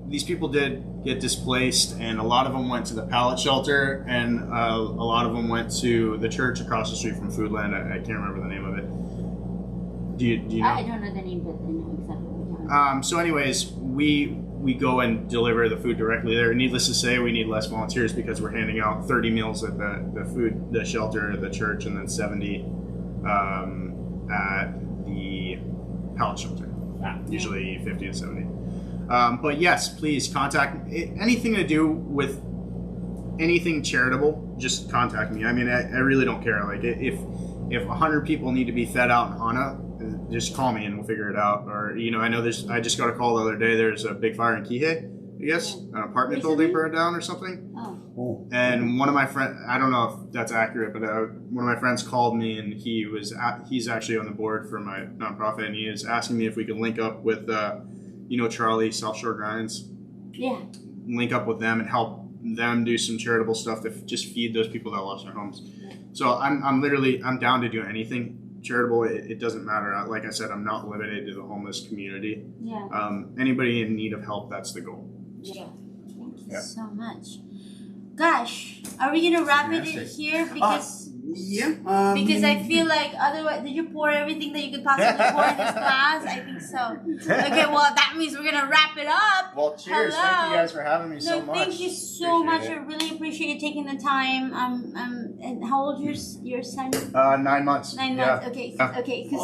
these people did get displaced, and a lot of them went to the pallet shelter, and a lot of them went to the church across the street from Foodland. I can't remember the name of it. Do you know? I don't know the name, but I know exactly what you're talking about. So anyways, we go and deliver the food directly there. Needless to say, we need less volunteers because we're handing out 30 meals at the shelter, the church, and then 70 at the pallet shelter. Usually 50 to 70. But yes, please contact anything to do with anything charitable. Just contact me. I mean, I really don't care. Like if 100 people need to be fed out in Ohana, just call me and we'll figure it out. Or I know I just got a call the other day. There's a big fire in Kihei. I guess an apartment building burned down or something. Oh. And one of my friends, I don't know if that's accurate, but one of my friends called me, and he's actually on the board for my nonprofit, and he is asking me if we could link up with Charlie, South Shore Grinds. Yeah. Link up with them and help them do some charitable stuff to just feed those people that lost their homes. Yeah. So I'm down to do anything charitable. It doesn't matter. Like I said, I'm not limited to the homeless community. Yeah. Anybody in need of help, that's the goal. Yeah. Thank you so much. Gosh, are we gonna wrap it here? Because because I feel like otherwise, did you pour everything that you could possibly pour in this glass? I think so. Okay, well that means we're gonna wrap it up. Well, cheers! Hello. Thank you guys for having me so much. Thank you so much. Appreciate I really appreciate you taking the time. And how old is your son? it. 9 months. 9 Yeah. months. Okay, okay, because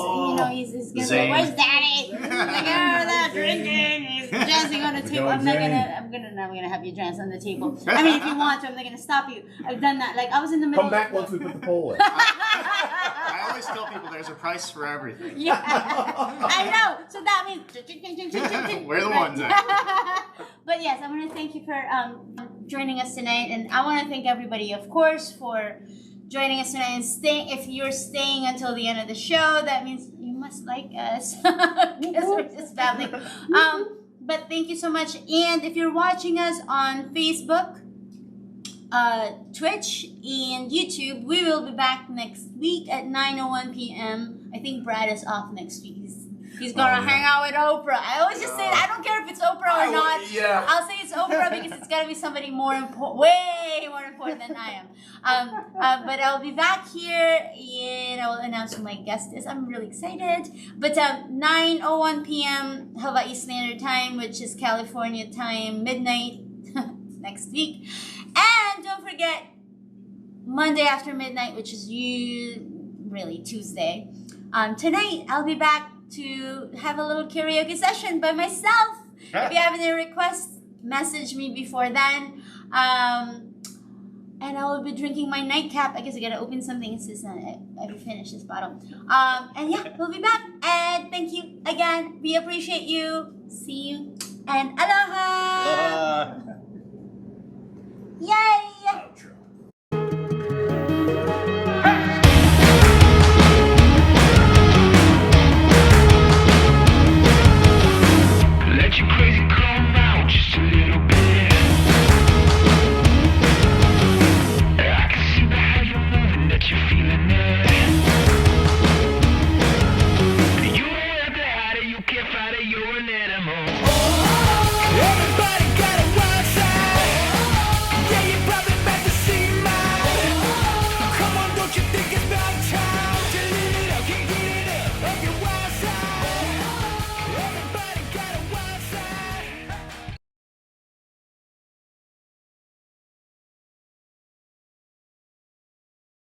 he's gonna be Zane. like, "Where's Daddy?" He's like, "Oh, they're drinking." He's dancing on the table. I'm not gonna have you dance on the table. I mean, if you want to, I'm not gonna stop you. I've done that. Like I was in the middle. Come back once we put the poll in. I always tell people there's a price for everything. Yeah, I know. So that means We're the ones that. But yes, I want to thank you for joining us tonight, and I want to thank everybody, of course, for joining us tonight. And if you're staying until the end of the show, that means you must like us because we're just family. But thank you so much. And if you're watching us on Facebook, Twitch, and YouTube, we will be back next week at 9:01 p.m. I think Brad is off next week. He's gonna hang out with Oprah. I always just say that. I don't care if it's Oprah or not. Yeah. I'll say it's Oprah because it's gotta be somebody way more important than I am. But I'll be back here and I will announce who my guest is. I'm really excited. But 9:01 p.m. Hawaii Standard Time, which is California time, midnight next week. And don't forget Monday after midnight, which is really Tuesday. Tonight I'll be back to have a little karaoke session by myself. If you have any requests, message me before then. And I will be drinking my nightcap. I guess I gotta open something since I finished this bottle. And yeah, we'll be back. And thank you again. We appreciate you. See you. And aloha. Yay! Let you